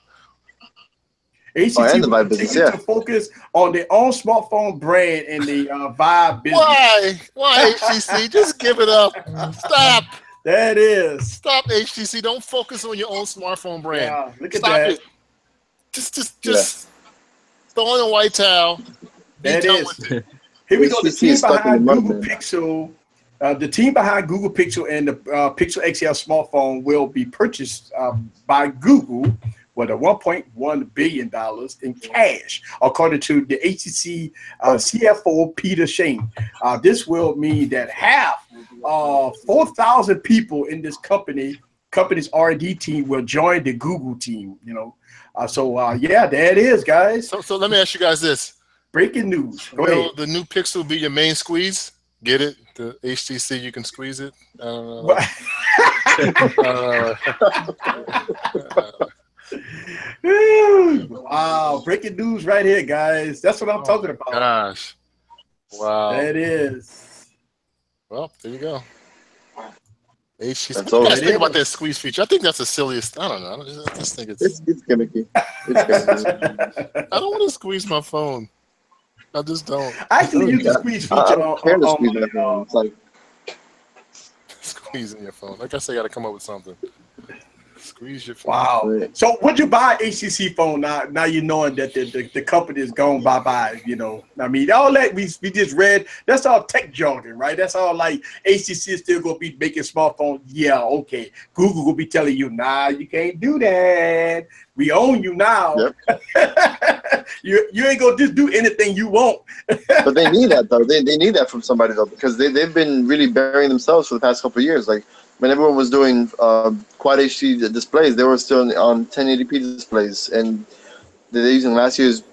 HTC will continue to focus on their own smartphone brand and the Vibe business. Why HTC? Just give it up. Stop. That is. Stop HTC. Don't focus on your own smartphone brand. Yeah, look at that. It. Just throw on a white towel. That is. Here we go. The team behind Google Pixel. The team behind Google Pixel and the Pixel XL smartphone will be purchased by Google with a $1.1 billion in cash, according to the HTC CFO Peter Shane. This will mean that half of 4,000 people in this company's R&D team will join the Google team. You know, yeah, there it is, guys. So let me ask you guys this: breaking news. Will the new Pixel be your main squeeze? Get it? The HTC, you can squeeze it. Wow, breaking news right here, guys. That's what I'm talking about. Gosh. Wow. That is. Well, there you go. HTC. What do you guys think about that squeeze feature? I think that's the silliest. I don't know. I just think it's gimmicky. I don't want to squeeze my phone. I just don't. I actually use the squeeze feature on squeezing your phone. Like I said, I got to come up with something. Squeeze your phone. Wow. So would you buy HTC phone now? Now you knowing that the company is gone bye. You know, I mean, all that we just read. That's all tech jargon, right? That's all like HTC is still gonna be making smartphones. Yeah, okay. Google will be telling you, nah, you can't do that. We own you now. Yep. you ain't gonna just do anything you want. But they need that though. They need that from somebody though, because they've been really burying themselves for the past couple of years. Like when everyone was doing quad HD displays, they were still on 1080p displays, and they're using last year's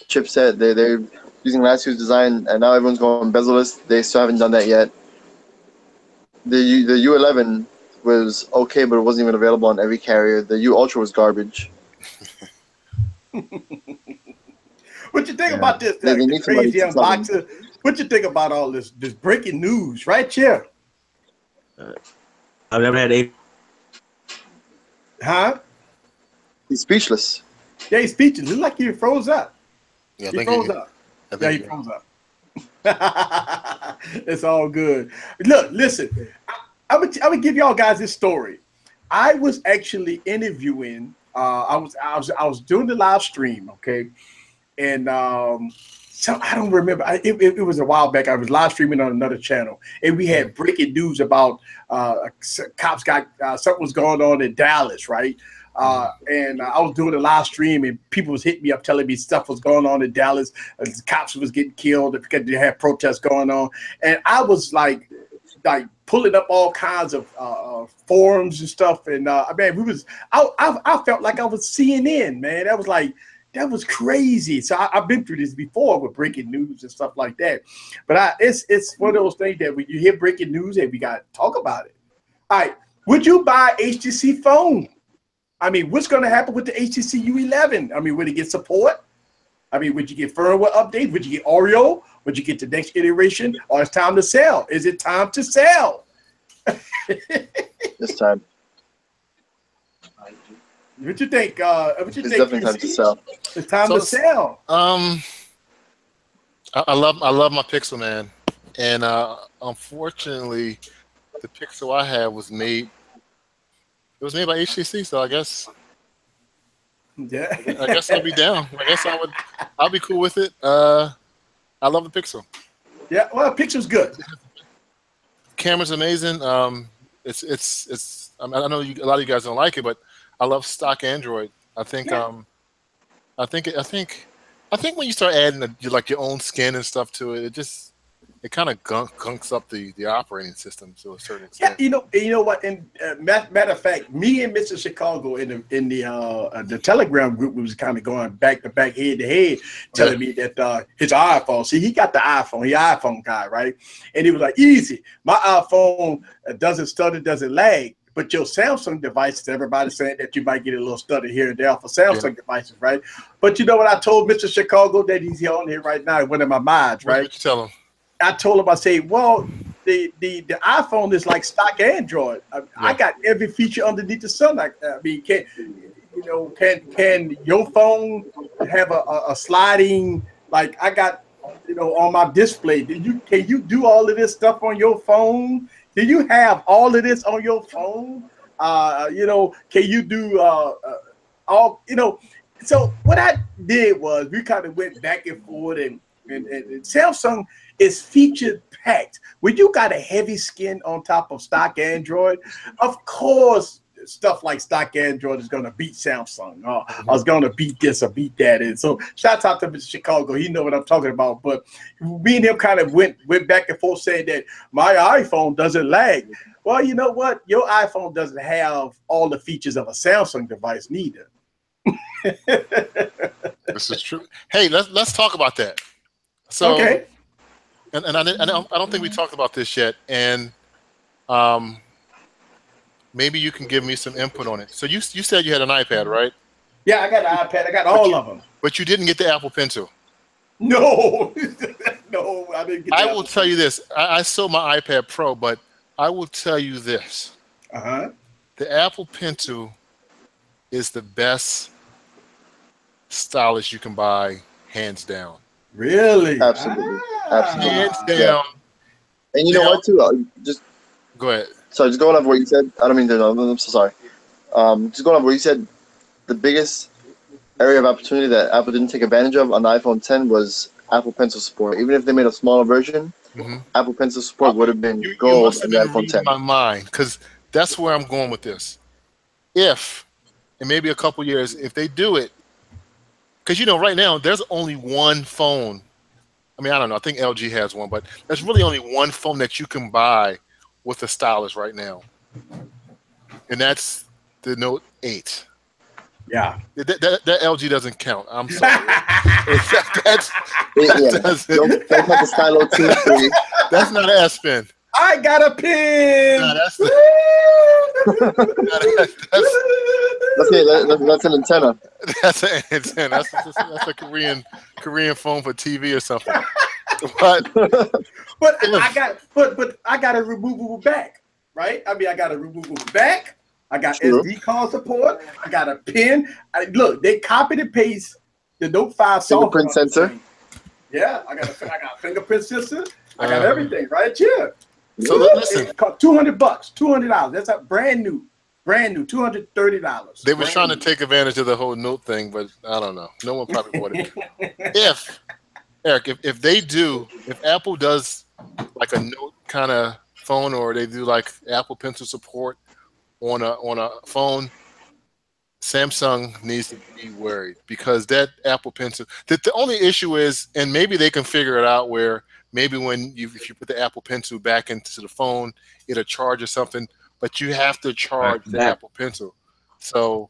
chipset. They're using last year's design, and now everyone's going bezel-less. They still haven't done that yet. The U11 was okay, but it wasn't even available on every carrier. The U Ultra was garbage. What you think about this? They need crazy unboxing. What you think about all this breaking news right here? I've never had a. Huh? He's speechless. Yeah, he's speechless. It's like he froze up. Yeah, he froze up. Yeah, he froze up. It's all good. Look, listen. I would give y'all guys this story. I was actually interviewing. I was doing the live stream, okay, and so I don't remember. It was a while back. I was live streaming on another channel, and we had breaking news about cops got something was going on in Dallas, right? And I was doing a live stream, and people was hitting me up telling me stuff was going on in Dallas. Cops was getting killed because they had protests going on, and I was like pulling up all kinds of forums and stuff. And man, I felt like I was CNN, man. That was crazy. So I've been through this before with breaking news and stuff like that. But it's one of those things that when you hear breaking news, hey, we got to talk about it. All right. Would you buy HTC phone? I mean, what's going to happen with the HTC U11? I mean, would it get support? I mean, would you get firmware update? Would you get Oreo? Would you get the next iteration? Or it's time to sell? Is it time to sell? This time. What you think? What you it's think? Definitely time to sell. It's time to sell. I love my Pixel, man, and unfortunately, the Pixel I had was made. It was made by HTC, so I guess. Yeah. I guess I'll be down. I guess I'll be cool with it. I love the Pixel. Yeah, well, Pixel's good. Camera's amazing. It's. I know a lot of you guys don't like it, but I love stock Android. I think. Yeah. I think when you start adding your own skin and stuff to it, it kind of gunks up the operating system to a certain extent. Yeah, you know what? And matter of fact, me and Mr. Chicago in the Telegram group was kind of going back to back, head to head, telling me that his iPhone. See, he got the iPhone. He iPhone guy, right? And he was like, easy. My iPhone doesn't stutter, doesn't lag. But your Samsung devices, everybody's saying that you might get a little stutter here and there for Samsung devices, right? But you know what I told Mr. Chicago that he's here on here right now, one of my mods, right? What you tell him? I told him, I say, well, the iPhone is like stock Android. I got every feature underneath the sun. I mean, can your phone have a sliding, like I got, on my display? Can you do all of this stuff on your phone? Do you have all of this on your phone? Can you do all? So what I did was we kind of went back and forth, and Samsung is feature packed. When you got a heavy skin on top of stock Android, of course stuff like stock Android is going to beat Samsung. I was going to beat this or beat that. And so shout out to Mr. Chicago. He know what I'm talking about. But me and him kind of went back and forth saying that my iPhone doesn't lag. Well, you know what? Your iPhone doesn't have all the features of a Samsung device neither. This is true. Hey, let's talk about that. So, okay. And I don't think we talked about this yet. And maybe you can give me some input on it. So you said you had an iPad, right? Yeah, I got an iPad. I got all of them. But you didn't get the Apple Pencil. No, no, I didn't get. I will tell you this. I sold my iPad Pro, but I will tell you this. The Apple Pencil is the best stylus you can buy, hands down. Really? Absolutely. Absolutely. Hands down. And you know what, too? Just go ahead. So just going off what you said, I don't mean to. I'm so sorry. Just going off what you said, the biggest area of opportunity that Apple didn't take advantage of on the iPhone 10 was Apple Pencil support. Even if they made a smaller version, Apple Pencil support would have been You gold must on have the been iPhone reading 10. my mind, because that's where I'm going with this. If, in maybe a couple years, if they do it, because right now there's only one phone. I mean, I don't know. I think LG has one, but there's really only one phone that you can buy with a stylus right now, and that's the Note 8. Yeah. That LG doesn't count. I'm sorry. that doesn't. Don't count the Stylo T3. That's not an S Pen. I got a pin. No, that's That's an antenna. That's an antenna. That's a Korean phone for TV or something. But I got a removable back, right? I mean, I got a removable back. I got SD card support. I got a pin. Look, they copied and paste the Note 5 fingerprint sensor. Yeah, I got a fingerprint sensor. I got everything right here. So listen, it cost $200, $200. That's a brand new, $230. They were trying to take advantage of the whole Note thing, but I don't know. No one probably bought it. If Apple does like a Note kind of phone, or they do like Apple Pencil support on a phone, Samsung needs to be worried, because that Apple Pencil. The only issue is, and maybe they can figure it out, where maybe if you put the Apple Pencil back into the phone, it'll charge or something, but you have to charge the Apple Pencil. So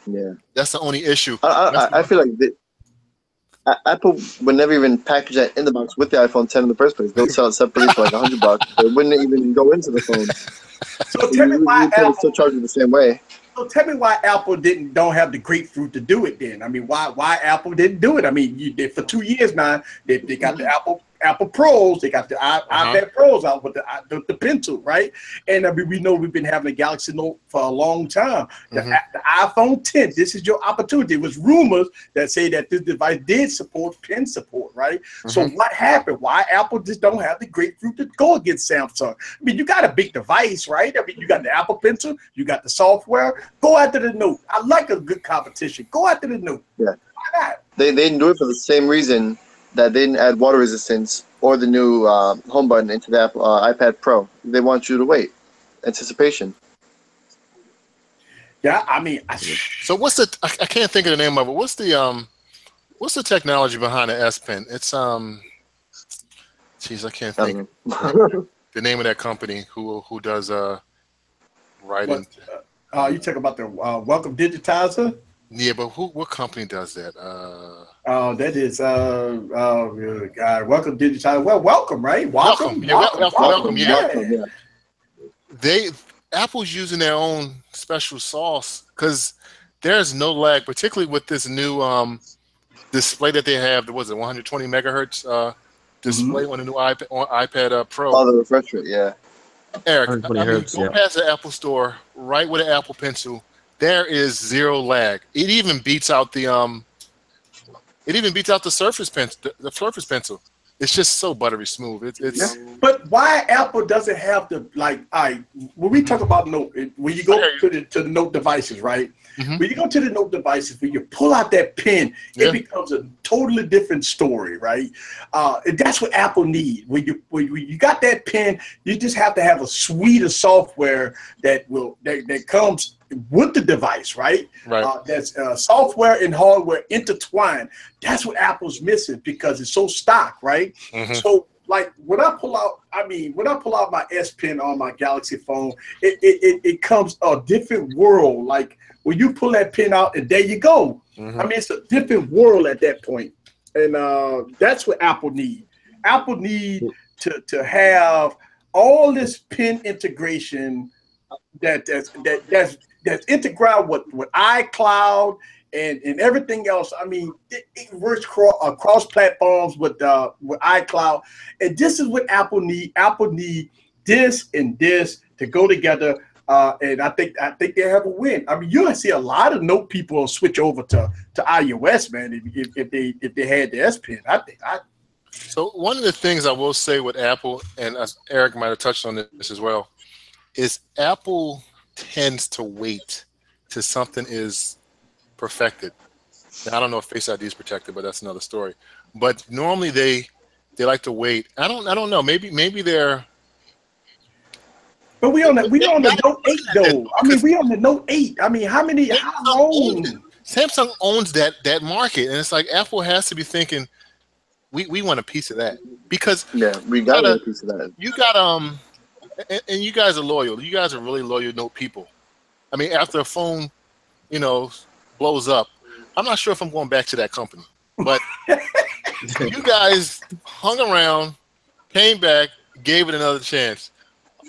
yeah, that's the only issue. I feel like Apple would never even package that in the box with the iPhone 10 in the first place. They'll sell it separately for like $100. They wouldn't even go into the phone. So tell me why Apple still charge you the same way. So tell me why Apple don't have the grapefruit to do it then. I mean, why Apple didn't do it? I mean, for 2 years now, they got the Apple Pros, they got the iPad Pros out with the pencil, right? And I mean, we know we've been having a Galaxy Note for a long time. The iPhone 10, this is your opportunity. It was rumors that say that this device did support pen support, right? So what happened? Why Apple just don't have the grapefruit to go against Samsung? I mean, you got a big device, right? I mean, you got the Apple Pencil, you got the software. Go after the Note. I like a good competition. Go after the Note. Yeah. Why not? They didn't do it for the same reason that they didn't add water resistance or the new home button into the Apple, iPad Pro. They want you to wait. Anticipation. Yeah, I mean, so what's the? I can't think of the name of it. What's the technology behind the S Pen? It's geez, I can't think. The name of that company who does writing. You talk about the Welcome Digitizer? Yeah, but what company does that? That is Welcome Digitizer. Well, welcome, right? Welcome. Welcome. Yeah. Apple's using their own special sauce, because there's no lag, particularly with this new display that they have. Was it 120 megahertz display on the new iPad Pro? Oh, the refresh rate, yeah. Eric, go past the Apple Store, right with an Apple Pencil. There is zero lag. It even beats out the Surface Pencil. The Surface Pencil. It's just so buttery smooth. It's. But why Apple doesn't have the when we talk about Note, when you go to the Note devices, right? When you go to the Note devices, when you pull out that pen, it becomes a totally different story, right? And that's what Apple needs. When you got that pen, you just have to have a suite of software that comes with the device, right? That's software and hardware intertwined. That's what Apple's missing, because it's so stock, right? So like when I pull out my S Pen on my Galaxy phone, it comes a different world. Like when you pull that pen out, and there you go. I mean, it's a different world at that point. And that's what Apple need. Apple need to have all this pen integration that's integrated with iCloud and everything else. I mean, it works across platforms with iCloud, and this is what Apple need. Apple need this and this to go together, and I think they have a win. I mean, you'll see a lot of Note people switch over to iOS, man. If they had the S Pen, So one of the things I will say with Apple, and Eric might have touched on this as well, is Apple tends to wait till something is perfected. Now, I don't know if Face ID is protected, but that's another story. But normally they like to wait. I don't know. Maybe they're. But we on the Note 8 though. I mean, we on the Note 8. I mean, how long? Samsung owns that market, and it's like Apple has to be thinking, we want a piece of that, because we got a piece of that. You got and you guys are loyal. You guys are really loyal Note people. I mean, after a phone, blows up, I'm not sure if I'm going back to that company, but you guys hung around, came back, gave it another chance.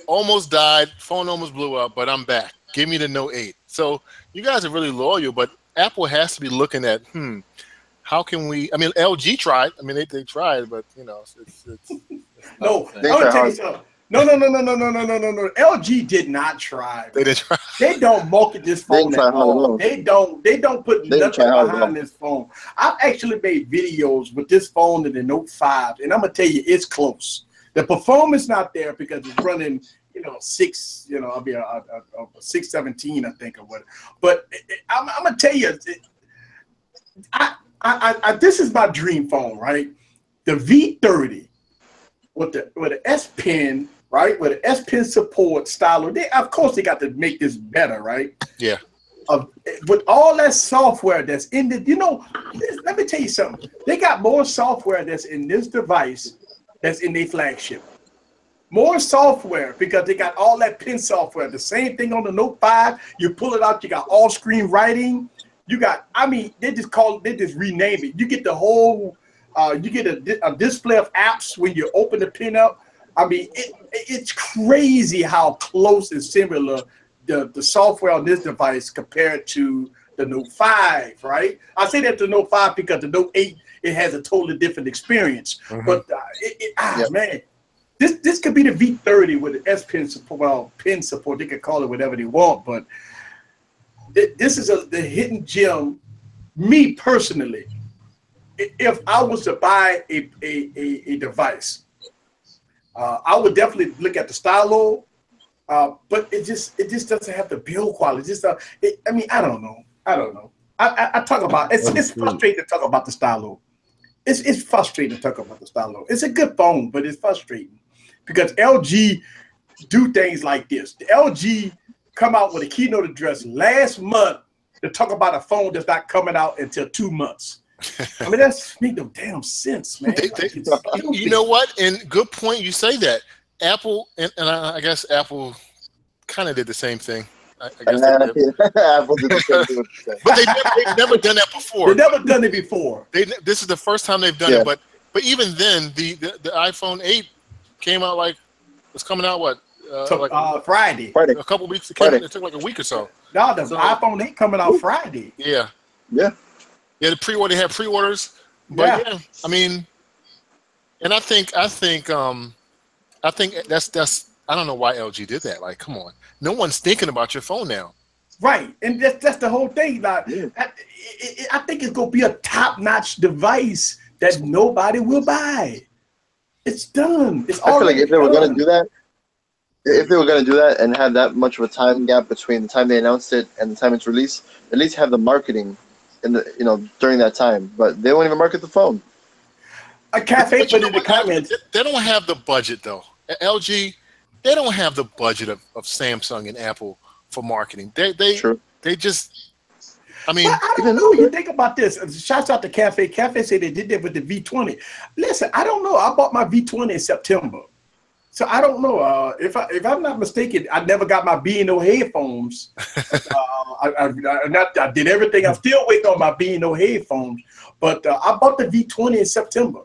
Almost died, phone almost blew up, but I'm back. Give me the Note 8. So you guys are really loyal, but Apple has to be looking at, how can we? I mean, LG tried. I mean, they tried, but it's no. I'm gonna tell you something. No. LG did not try. They didn't try. They don't market this phone at all. They don't put nothing behind this phone. I've actually made videos with this phone and the Note 5, and I'm gonna tell you, it's close. The performance not there because it's running, 617, I think, or whatever. But I'm gonna tell you, this is my dream phone, right? The V30 with the S Pen, right? With the S Pen support style. Of course, they got to make this better, right? Yeah. With all that software that's in the, let me tell you something. They got more software that's in this device that's in their flagship. More software because they got all that pen software. The same thing on the Note 5. You pull it out, you got all screen writing. You got, they just rename it. You get the whole, you get a display of apps when you open the pen up. I mean, it's crazy how close and similar the software on this device compared to the Note 5, right? I say that the Note 5 because the Note 8, it has a totally different experience. But man, this could be the V30 with the S Pen support. Well, pen support, they could call it whatever they want, but this is the hidden gem. Me personally, if I was to buy a device, I would definitely look at the Stylus, but it just doesn't have the build quality. I don't know. I talk about it's frustrating to talk about the Stylus. It's frustrating to talk about the Stylus. It's a good phone, but it's frustrating because LG do things like this. The LG come out with a keynote address last month to talk about a phone that's not coming out until 2 months. I mean, that's make no damn sense, man. You know what? And good point. You say that Apple and I guess Apple kind of did the same thing. I guess Apple did the same thing. But they've never done that before. They've never done it before. This is the first time they've done it. But even then, the iPhone 8 came out it's coming out what? Friday. A couple weeks. It took like a week or so. No, the iPhone 8 coming out Friday. Yeah. Yeah. Yeah, they had pre-orders. But yeah, I mean, and I think that's I don't know why LG did that. Like, come on, no one's thinking about your phone now. Right, and that's the whole thing. Like, I think it's gonna be a top-notch device that nobody will buy. It's done. It's I feel like if they were done. gonna do that, and have that much of a time gap between the time they announced it and the time it's released, at least have the marketing in the during that time. But they won't even market the phone. A cafe put in the comments. They don't have the budget though. LG, they don't have the budget of Samsung and Apple for marketing. They just. I mean, well, I don't know. You think about this. Shouts out to Cafe. Cafe said they did that with the V20. Listen, I don't know. I bought my V20 in September, so I don't know. If I'm not mistaken, I never got my B&O headphones. I did everything. I'm still waiting on my B&O headphones, but I bought the V20 in September.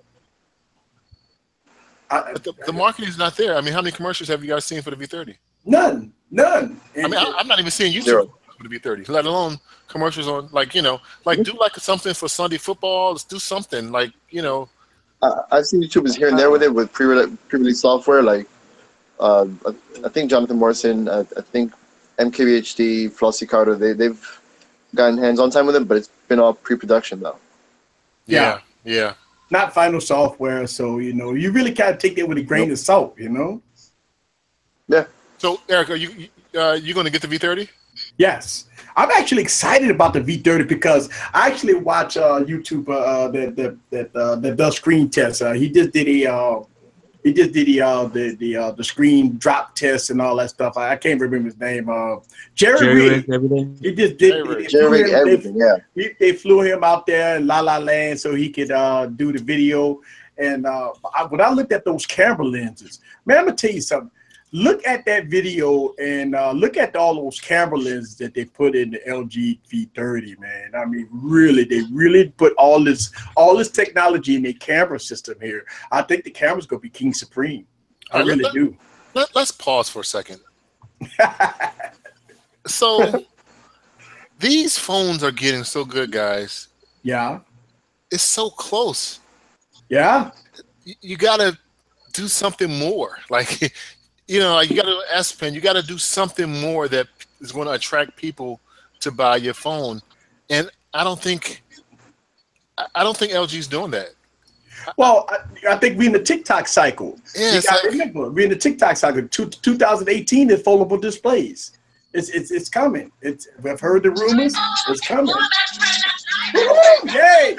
The marketing is not there. I mean, how many commercials have you guys seen for the V30? None. I mean, I'm not even seeing YouTube for the V30, let alone commercials on do something for Sunday football. Let's do something I've seen YouTubers here and there with it with pre-release software. Like I think Jonathan Morrison, I think MKBHD, Flossie Carter, they've gotten hands-on time with it, but it's been all pre-production though. Yeah. Not final software, so you really kind of take that with a grain of salt, Yeah. So Eric, are you going to get the V30? Yes. I'm actually excited about the V30 because I actually watch YouTuber that does screen tests. He just did the screen drop test and all that stuff. I can't remember his name. Jerry Rig. Everything. He just did everything. Yeah. They flew him out there in La La Land so he could do the video. And when I looked at those camera lenses, man, I'm gonna tell you something. Look at that video and look at all those camera lenses that they put in the LG V30, man. I mean, really, they really put all this technology in their camera system here. I think the camera's gonna be king supreme. I really do. Let's pause for a second. So these phones are getting so good, guys. Yeah. It's so close. Yeah. You gotta do something more. Like, you know, like you got an S Pen. You got to do something more that is going to attract people to buy your phone. And I don't think LG's doing that. Well, I think we're in the TikTok cycle. Yeah, you got to remember, we're in the TikTok cycle. 2018 is foldable displays. It's coming. I've heard the rumors. It's coming. Hey.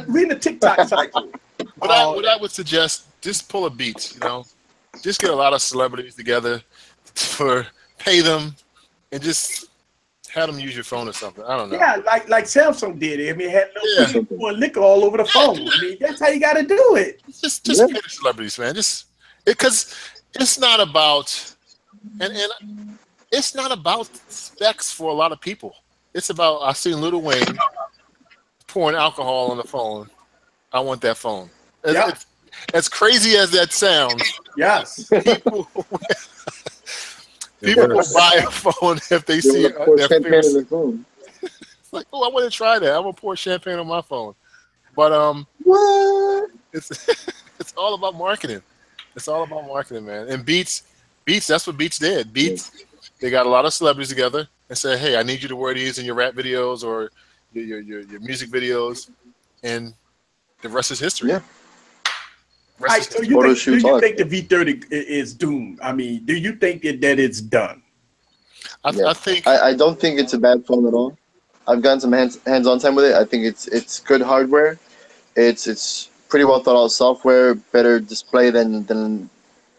We're in the TikTok cycle. What I would suggest, just pull a Beats, you know, just get a lot of celebrities together pay them and just have them use your phone or something. I don't know. Yeah, like Samsung did it. I mean, had no liquor all over the phone. I mean, that's how you got to do it. Just pay the celebrities, man. Because it's not about and it's not about specs for a lot of people. It's about, I seen Lil Wayne pouring alcohol on the phone. I want that phone. As crazy as that sounds, yes, people will buy a phone if they see their champagne in the phone. It's like, oh, I want to try that. I'm gonna pour champagne on my phone. But what? It's all about marketing. It's all about marketing, man. And Beats, that's what Beats did. Beats, they got a lot of celebrities together and said, hey, I need you to wear these in your rap videos or your music videos, and the rest is history. Yeah. Do you think the V30 is doomed? I mean, do you think that it's done? I think I don't think it's a bad phone at all. I've gotten some hands-on time with it. I think it's good hardware. It's pretty well thought out software, better display than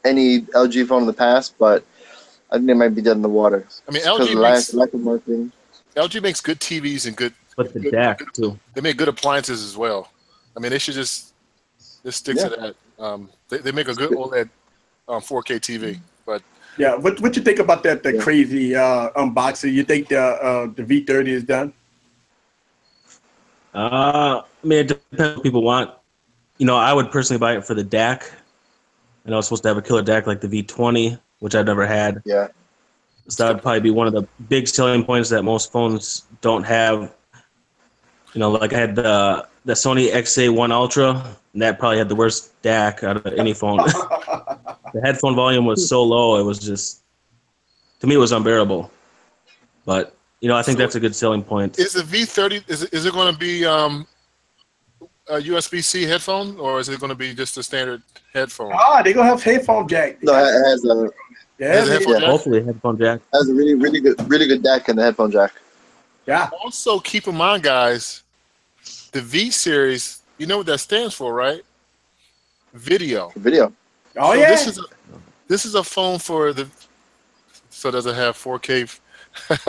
any LG phone in the past, but I think they might be dead in the water. I mean, LG makes lack of marketing. LG makes good TVs and good. But the DAC too. They make good appliances as well. I mean, they should just stick to that. They make a good OLED 4K TV. But yeah, what you think about that? The crazy unboxing. You think the V30 is done? I mean, it depends on what people want. You know, I would personally buy it for the DAC. I know it's supposed to have a killer DAC like the V20, which I've never had. Yeah. So that would probably be one of the big selling points that most phones don't have. You know, like I had the Sony XA1 Ultra, and that probably had the worst DAC out of any phone. The headphone volume was so low, it was just, to me, it was unbearable. But, you know, I think that's a good selling point. Is the V30, is it going to be a USB-C headphone, or is it going to be just a standard headphone? They're going to have headphone jack. No, it has a... Hopefully a headphone jack. It has a really good DAC and the headphone jack. Yeah. Also, keep in mind, guys, the V series, you know what that stands for, right? Video. Oh, so yeah. This is a phone for the. So does it have 4K? Does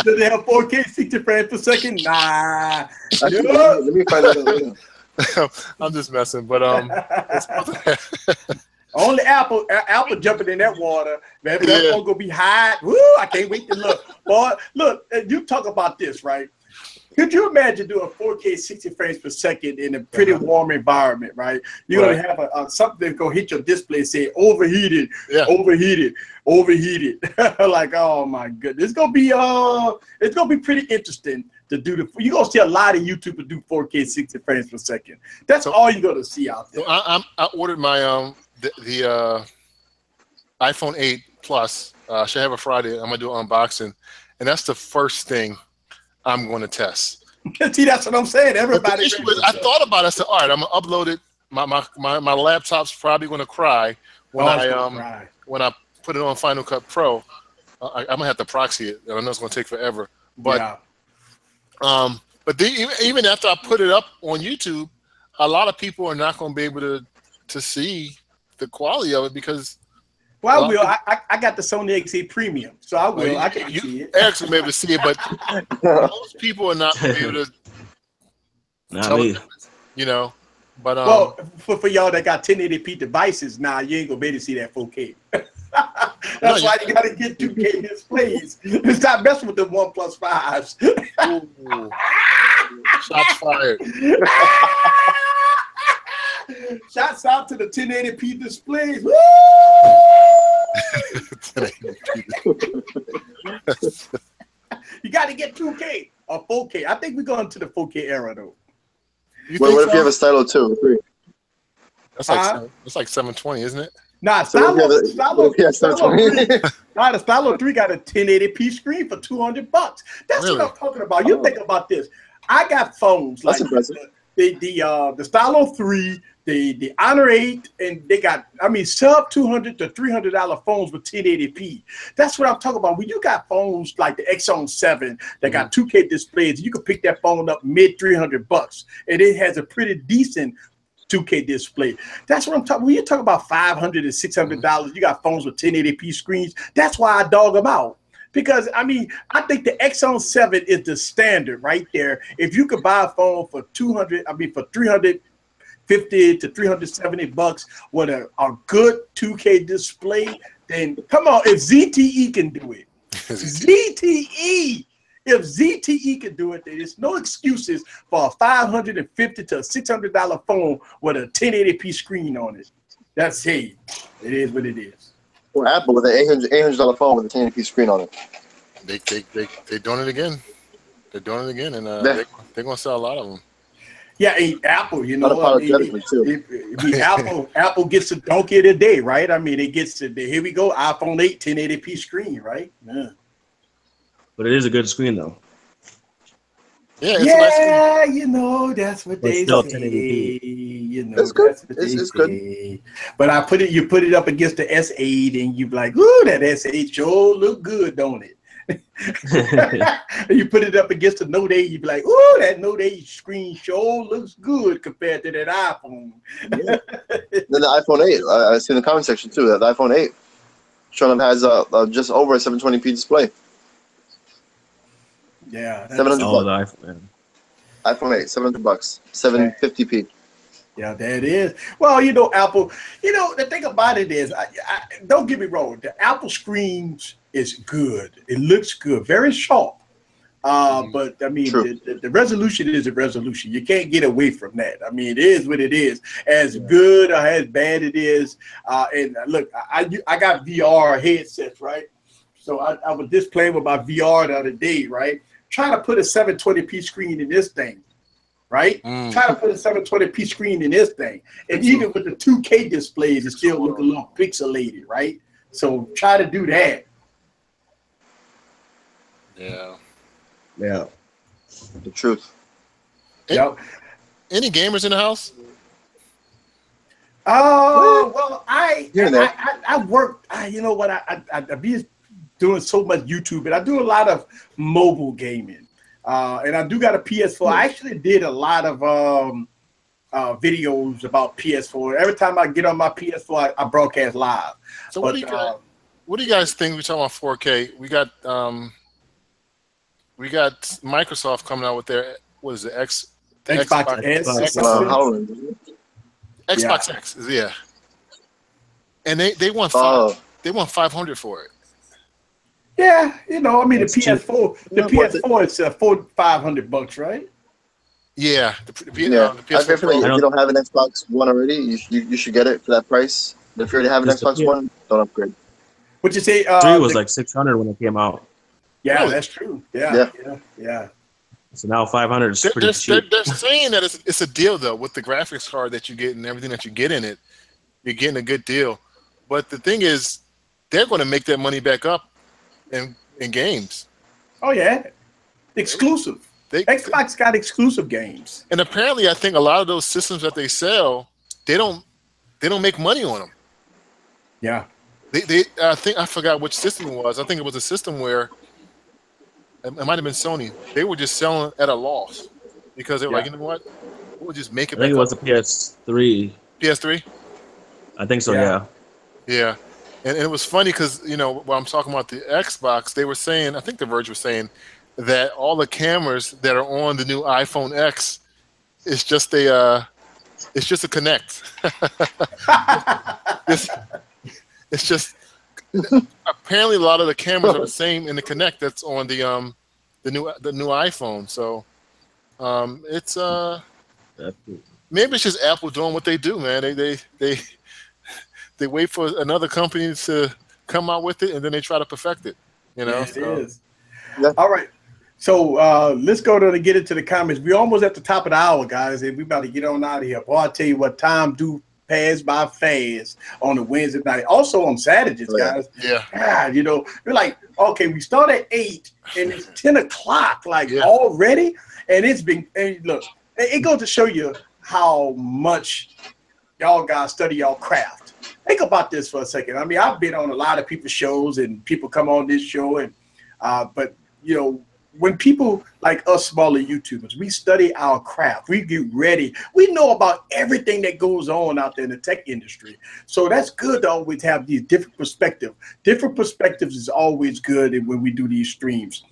it have 4K 60 frames per second? Nah. Let me find that out. I'm just messing, but it's only Apple jumping in that water, man. That phone gonna be hot. Woo! I can't wait to look. Boy, look, you talk about this, right? Could you imagine doing 4K 60 frames per second in a pretty warm environment, right? You're gonna have something that's gonna hit your display and say overheated, overheated. Like, oh my goodness, it's gonna be pretty interesting to do you're gonna see a lot of YouTubers do 4K 60 frames per second. That's all you're gonna see out there. So I ordered my the iPhone 8 Plus. I should have a Friday. I'm gonna do an unboxing, and that's the first thing I'm going to test. See, that's what I'm saying. Everybody. I thought about it. I said, all right, I'm gonna upload it my laptop's probably going to cry when when I put it on Final Cut Pro. I'm gonna have to proxy it. I know it's gonna take forever, but even after I put it up on YouTube, a lot of people are not gonna be able to see the quality of it because. Well, I will. I got the Sony XA Premium, so I will. I can see it. Eric's gonna be able to see it, but most people are not gonna be able to tell the difference, you know. But well, for y'all that got 1080p devices, now you ain't gonna be able to see that 4K. That's why you gotta get 2K displays. Stop messing with the OnePlus 5s. Shots fired. Shots out to the 1080p displays. Woo! You got to get 2K or 4K. I think we're going to the 4K era though. What if you have a Stylus 2 or 3? That's like 720, isn't it? Nah, Stylus 3 got a 1080p screen for $200. That's what I'm talking about. You think about this. I got phones like the Stylus 3, the Honor 8, and they got, sub $200 to $300 phones with 1080p. That's what I'm talking about. When you got phones like the Exxon 7 that got 2K displays, you can pick that phone up mid $300, and it has a pretty decent 2K display. That's what I'm talking. When you talk about $500 and $600, you got phones with 1080p screens. That's why I dog them out. Because I think the Exxon 7 is the standard right there. If you could buy a phone for for $350 to $370 with a good 2K display, then come on. If ZTE can do it, if ZTE can do it, then there's no excuses for a $550 to $600 phone with a 1080p screen on it. That's it. It is what it is. Or Apple with an $800 phone with a 1080p screen on it. They're doing it again. They're doing it again, and they're going to sell a lot of them. Yeah, Apple, you know, Apple gets a donkey of the day, right? It gets to here we go, iPhone 8, 1080p screen, right? Yeah. But it is a good screen, though. Yeah, it's a nice screen. You know, that's what they say. 1080p. You know, it's good. That's what It's good. But you put it up against the S8, and you be like, ooh, that S8 sure look good, don't it? You put it up against the Note 8, you be like, ooh, that Note 8 screen sure looks good compared to that iPhone. Yeah. Then the iPhone 8, I see in the comment section too, that the iPhone 8 showing them has just over a 720p display. Yeah, $700. iPhone 8, $700, 750p. Yeah, that is. Well, you know, Apple, you know, the thing about it is, I don't get me wrong, the Apple screens is good. It looks good, very sharp. But the resolution is a resolution. You can't get away from that. It is what it is. As good or as bad it is. And look, I got VR headsets, right? So I was just playing with my VR the other day, right? Trying to put a 720p screen in this thing, right? Trying to put a 720p screen in this thing. And even with the 2K displays, it still look a little pixelated, right? So try to do that. Yeah. Yeah. The truth. Any gamers in the house? Well, I work. You know what? I be doing so much YouTube, and I do a lot of mobile gaming. And I do got a PS4. I actually did a lot of videos about PS4. Every time I get on my PS4, I broadcast live. So what do you guys think? We're talking about 4K. We got Microsoft coming out with their Xbox X, yeah. And they want $500 for it. Yeah, you know, the PS4 is $500, right? Yeah, the PS4. I feel like if you don't have an Xbox One already, you should get it for that price. But if you already have an Xbox One, don't upgrade. What'd you say? 3 was like $600 when it came out. Yeah, really? That's true. Yeah. So now $500 is pretty cheap. They're saying that it's a deal though with the graphics card that you get and everything that you get in it. You're getting a good deal, but the thing is, they're going to make that money back up in games. Oh yeah, exclusive. Xbox got exclusive games, and apparently, I think a lot of those systems that they sell they don't make money on them. Yeah. I think I forgot which system it was. I think it was a system where it might have been Sony. They were just selling at a loss because they were like, you know what, we'll just make it I think back it was up. a PS3. PS3. I think so. Yeah. Yeah. And it was funny because, you know, when I'm talking about the Xbox, they were saying, I think The Verge was saying that all the cameras that are on the new iPhone X is just a Connect. It's just apparently a lot of the cameras are the same in the Connect that's on the new iPhone. So it's maybe it's just Apple doing what they do, man. They wait for another company to come out with it, and then they try to perfect it. You know, it is. Yeah. All right. So let's go to get into the comments. We're almost at the top of the hour, guys, and we about to get on out of here. Boy, I tell you what, time do pass by fast on a Wednesday night. Also on Saturdays, guys. Yeah. God, you know, we're like, okay, we start at 8 and it's 10 o'clock, like already. And it's been, and look, it goes to show you how much y'all guys study y'all craft. Think about this for a second. I mean, I've been on a lot of people's shows and people come on this show, and but you know, when people like us smaller YouTubers, we study our craft, we get ready, we know about everything that goes on out there in the tech industry. So that's good to always have these different perspectives. Different perspectives is always good when we do these streams.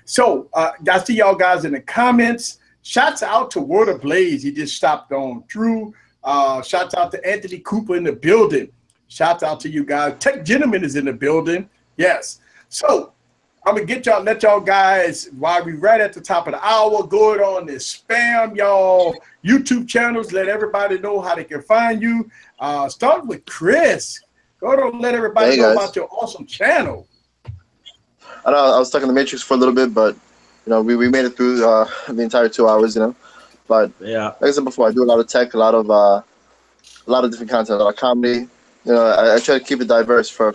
So I see y'all guys in the comments. Shouts out to Word of Blaze. He just stopped on through. Shouts out to Anthony Cooper in the building. Shouts out to you guys. Tech Gentleman is in the building. Yes. So I'm gonna let y'all guys, while we right at the top of the hour, go on and spam y'all YouTube channels. Let everybody know how they can find you. Start with Chris. Go and let everybody know about your awesome channel. I know I was stuck in the Matrix for a little bit, but you know, we made it through the entire 2 hours, you know. But yeah, like I said before, I do a lot of tech, a lot of different content, a lot of comedy. You know, I try to keep it diverse for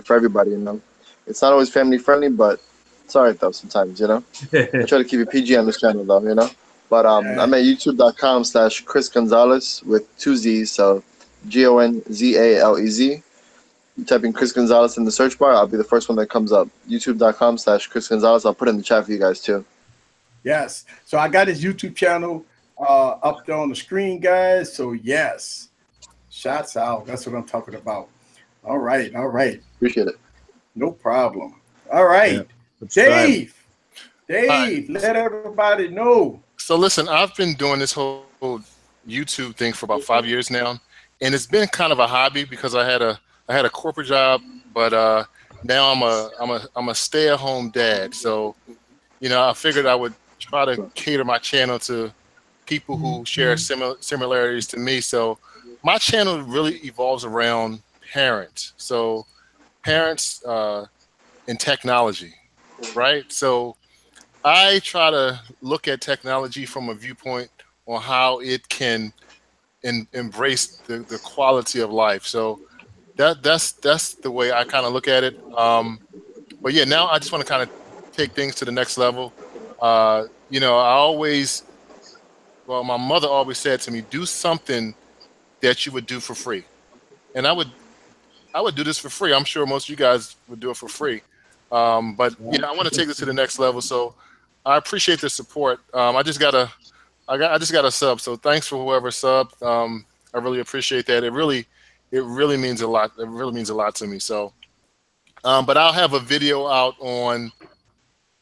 everybody. You know, it's not always family friendly, but it's alright though sometimes. You know, I try to keep it PG on this channel though. You know, but I'm at youtube.com/Chris Gonzalez with 2 Z's, so GONZALEZ. You type in Chris Gonzalez in the search bar, I'll be the first one that comes up. youtube.com/Chris Gonzalez. I'll put it in the chat for you guys too. Yes. So I got his YouTube channel up there on the screen, guys. So yes, shots out. That's what I'm talking about. All right. All right. Appreciate it. No problem. All right. Yeah. Dave, let everybody know. So listen, I've been doing this whole YouTube thing for about 5 years now, and it's been kind of a hobby because I had a corporate job, but now I'm a stay-at-home dad. So, you know, I figured I would try to cater my channel to people who share similarities to me. So my channel really evolves around parents. So parents in technology, right? So I try to look at technology from a viewpoint on how it can embrace the quality of life. So that's the way I kind of look at it. But yeah, now I just want to kind of take things to the next level. You know, my mother always said to me, do something that you would do for free. And I would do this for free. I'm sure most of you guys would do it for free. But you know, I want to take this to the next level. So I appreciate the support. I just got a sub. So thanks for whoever subbed. I really appreciate that. It really means a lot. It really means a lot to me. So, but I'll have a video out on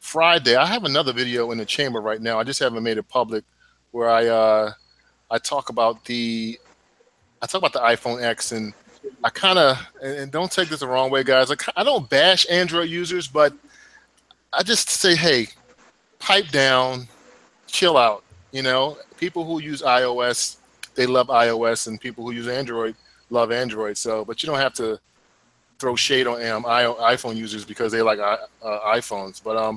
Friday. I have another video in the chamber right now. I just haven't made it public, where I talk about the iPhone X, and I kind of, and don't take this the wrong way, guys. I don't bash Android users, but I just say, hey, pipe down, chill out. You know, people who use iOS, they love iOS, and people who use Android love Android. So, but you don't have to throw shade on iPhone users because they like iPhones. But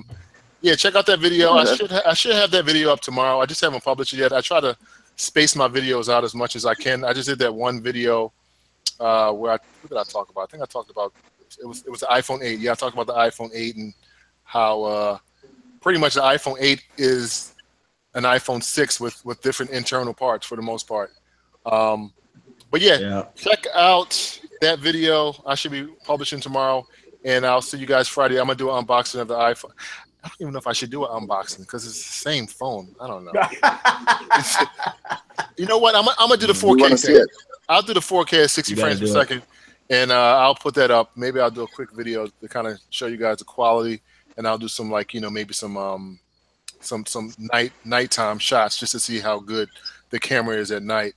yeah, check out that video. I should have that video up tomorrow. I just haven't published it yet. I try to space my videos out as much as I can. I just did that one video where what did I talk about? I think I talked about it was the iPhone 8. Yeah, I talked about the iPhone 8 and how pretty much the iPhone 8 is an iPhone 6 with different internal parts for the most part. But yeah, check out that video. I should be publishing tomorrow, and I'll see you guys Friday. I'm gonna do an unboxing of the iPhone. I don't even know if I should do an unboxing because it's the same phone. I don't know. You know what? I'm gonna do the 4K thing. I'll do the 4K at 60 frames per second, and I'll put that up. Maybe I'll do a quick video to kind of show you guys the quality, and I'll do some like maybe some nighttime shots just to see how good the camera is at night.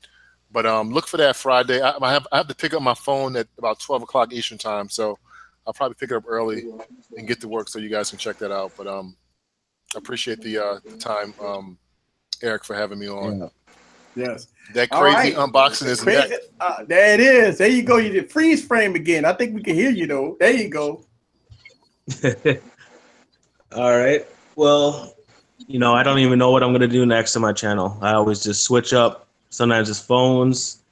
But look for that Friday. I have to pick up my phone at about 12 o'clock Eastern time, so I'll probably pick it up early and get to work so you guys can check that out. But I appreciate the time, Eric, for having me on. Yes. That crazy unboxing is crazy. There it is. There you go. You did freeze frame again. I think we can hear you though. There you go. All right. Well, I don't even know what I'm gonna do next on my channel. I always just switch up. Sometimes it's phones,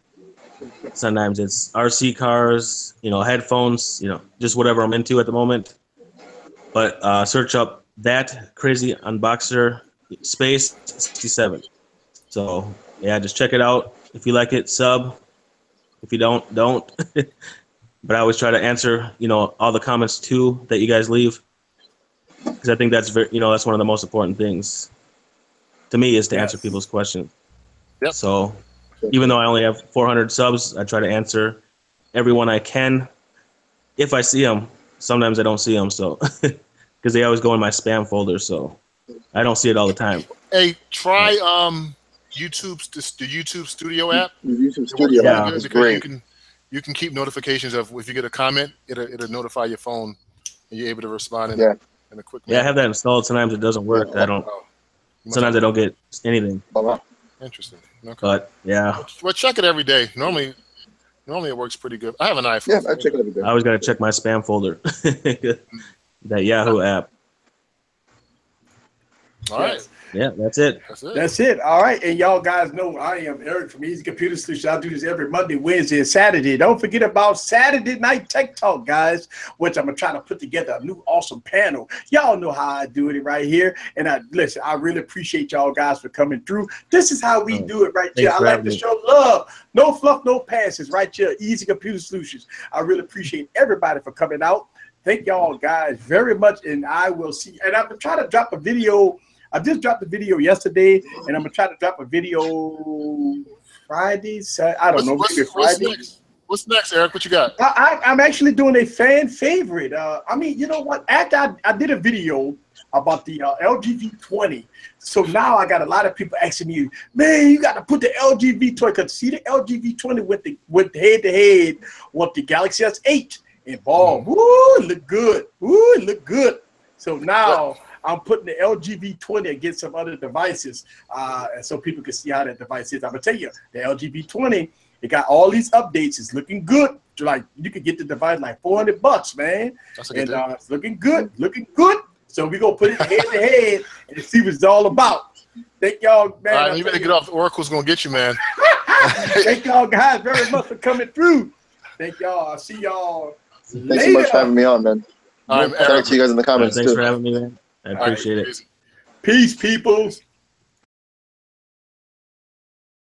sometimes it's RC cars, headphones, just whatever I'm into at the moment. But search up That Crazy Unboxer space 67. So yeah, just check it out. If you like it, sub. If you don't. But I always try to answer, all the comments too that you guys leave, because I think that's that's one of the most important things to me is to answer people's questions. Yep. So even though I only have 400 subs, I try to answer everyone I can if I see them. Sometimes I don't see them, so because they always go in my spam folder, so I don't see it all the time. Hey, try the YouTube Studio app. YouTube Studio app is great. You can keep notifications of if you get a comment, it'll notify your phone, and you're able to respond in a quick manner. Yeah, I have that installed. Sometimes it doesn't work. Sometimes I don't get anything. Interesting. Okay. But yeah. Well, check it every day. Normally it works pretty good. I have an iPhone. Yeah, I check it every day. I always gotta check my spam folder. That Yahoo app. All right. Yeah, that's it. That's it. All right. And y'all guys know I am Eric from Easy Computer Solutions. I do this every Monday, Wednesday, and Saturday. Don't forget about Saturday Night Tech Talk, guys, which I'm going to try to put together a new awesome panel. Y'all know how I do it right here. And listen, I really appreciate y'all guys for coming through. This is how we do it right here. I like to show love. No fluff, no passes right here. Easy Computer Solutions. I really appreciate everybody for coming out. Thank y'all guys very much. And I will see. And I'm trying to drop a video. I just dropped a video yesterday, and I'm gonna try to drop a video Friday. I don't know, maybe Friday. What's next, Eric? What you got? I'm actually doing a fan favorite. I mean, you know what? After I did a video about the LG V20, so now I got a lot of people asking me, man, you got to put the LG V20, because see the LG V20 with head to head with the Galaxy S8 involved. Woo, it look good. Woo, it look good. So now I'm putting the LG V20 against some other devices, and so people can see how that device is. I'm gonna tell you, the LG V20, it got all these updates. It's looking good. Like you could get the device like $400, man. That's a good deal. It's looking good, So we gonna put it head to head and see what it's all about. Thank y'all, man. You better get off. The Oracle's gonna get you, man. Thank y'all guys very much for coming through. Thank y'all. I'll see y'all later. Thanks so much for having me on, man. Shout out to you guys in the comments. Thanks for having me, man. I appreciate it. Peace, peoples.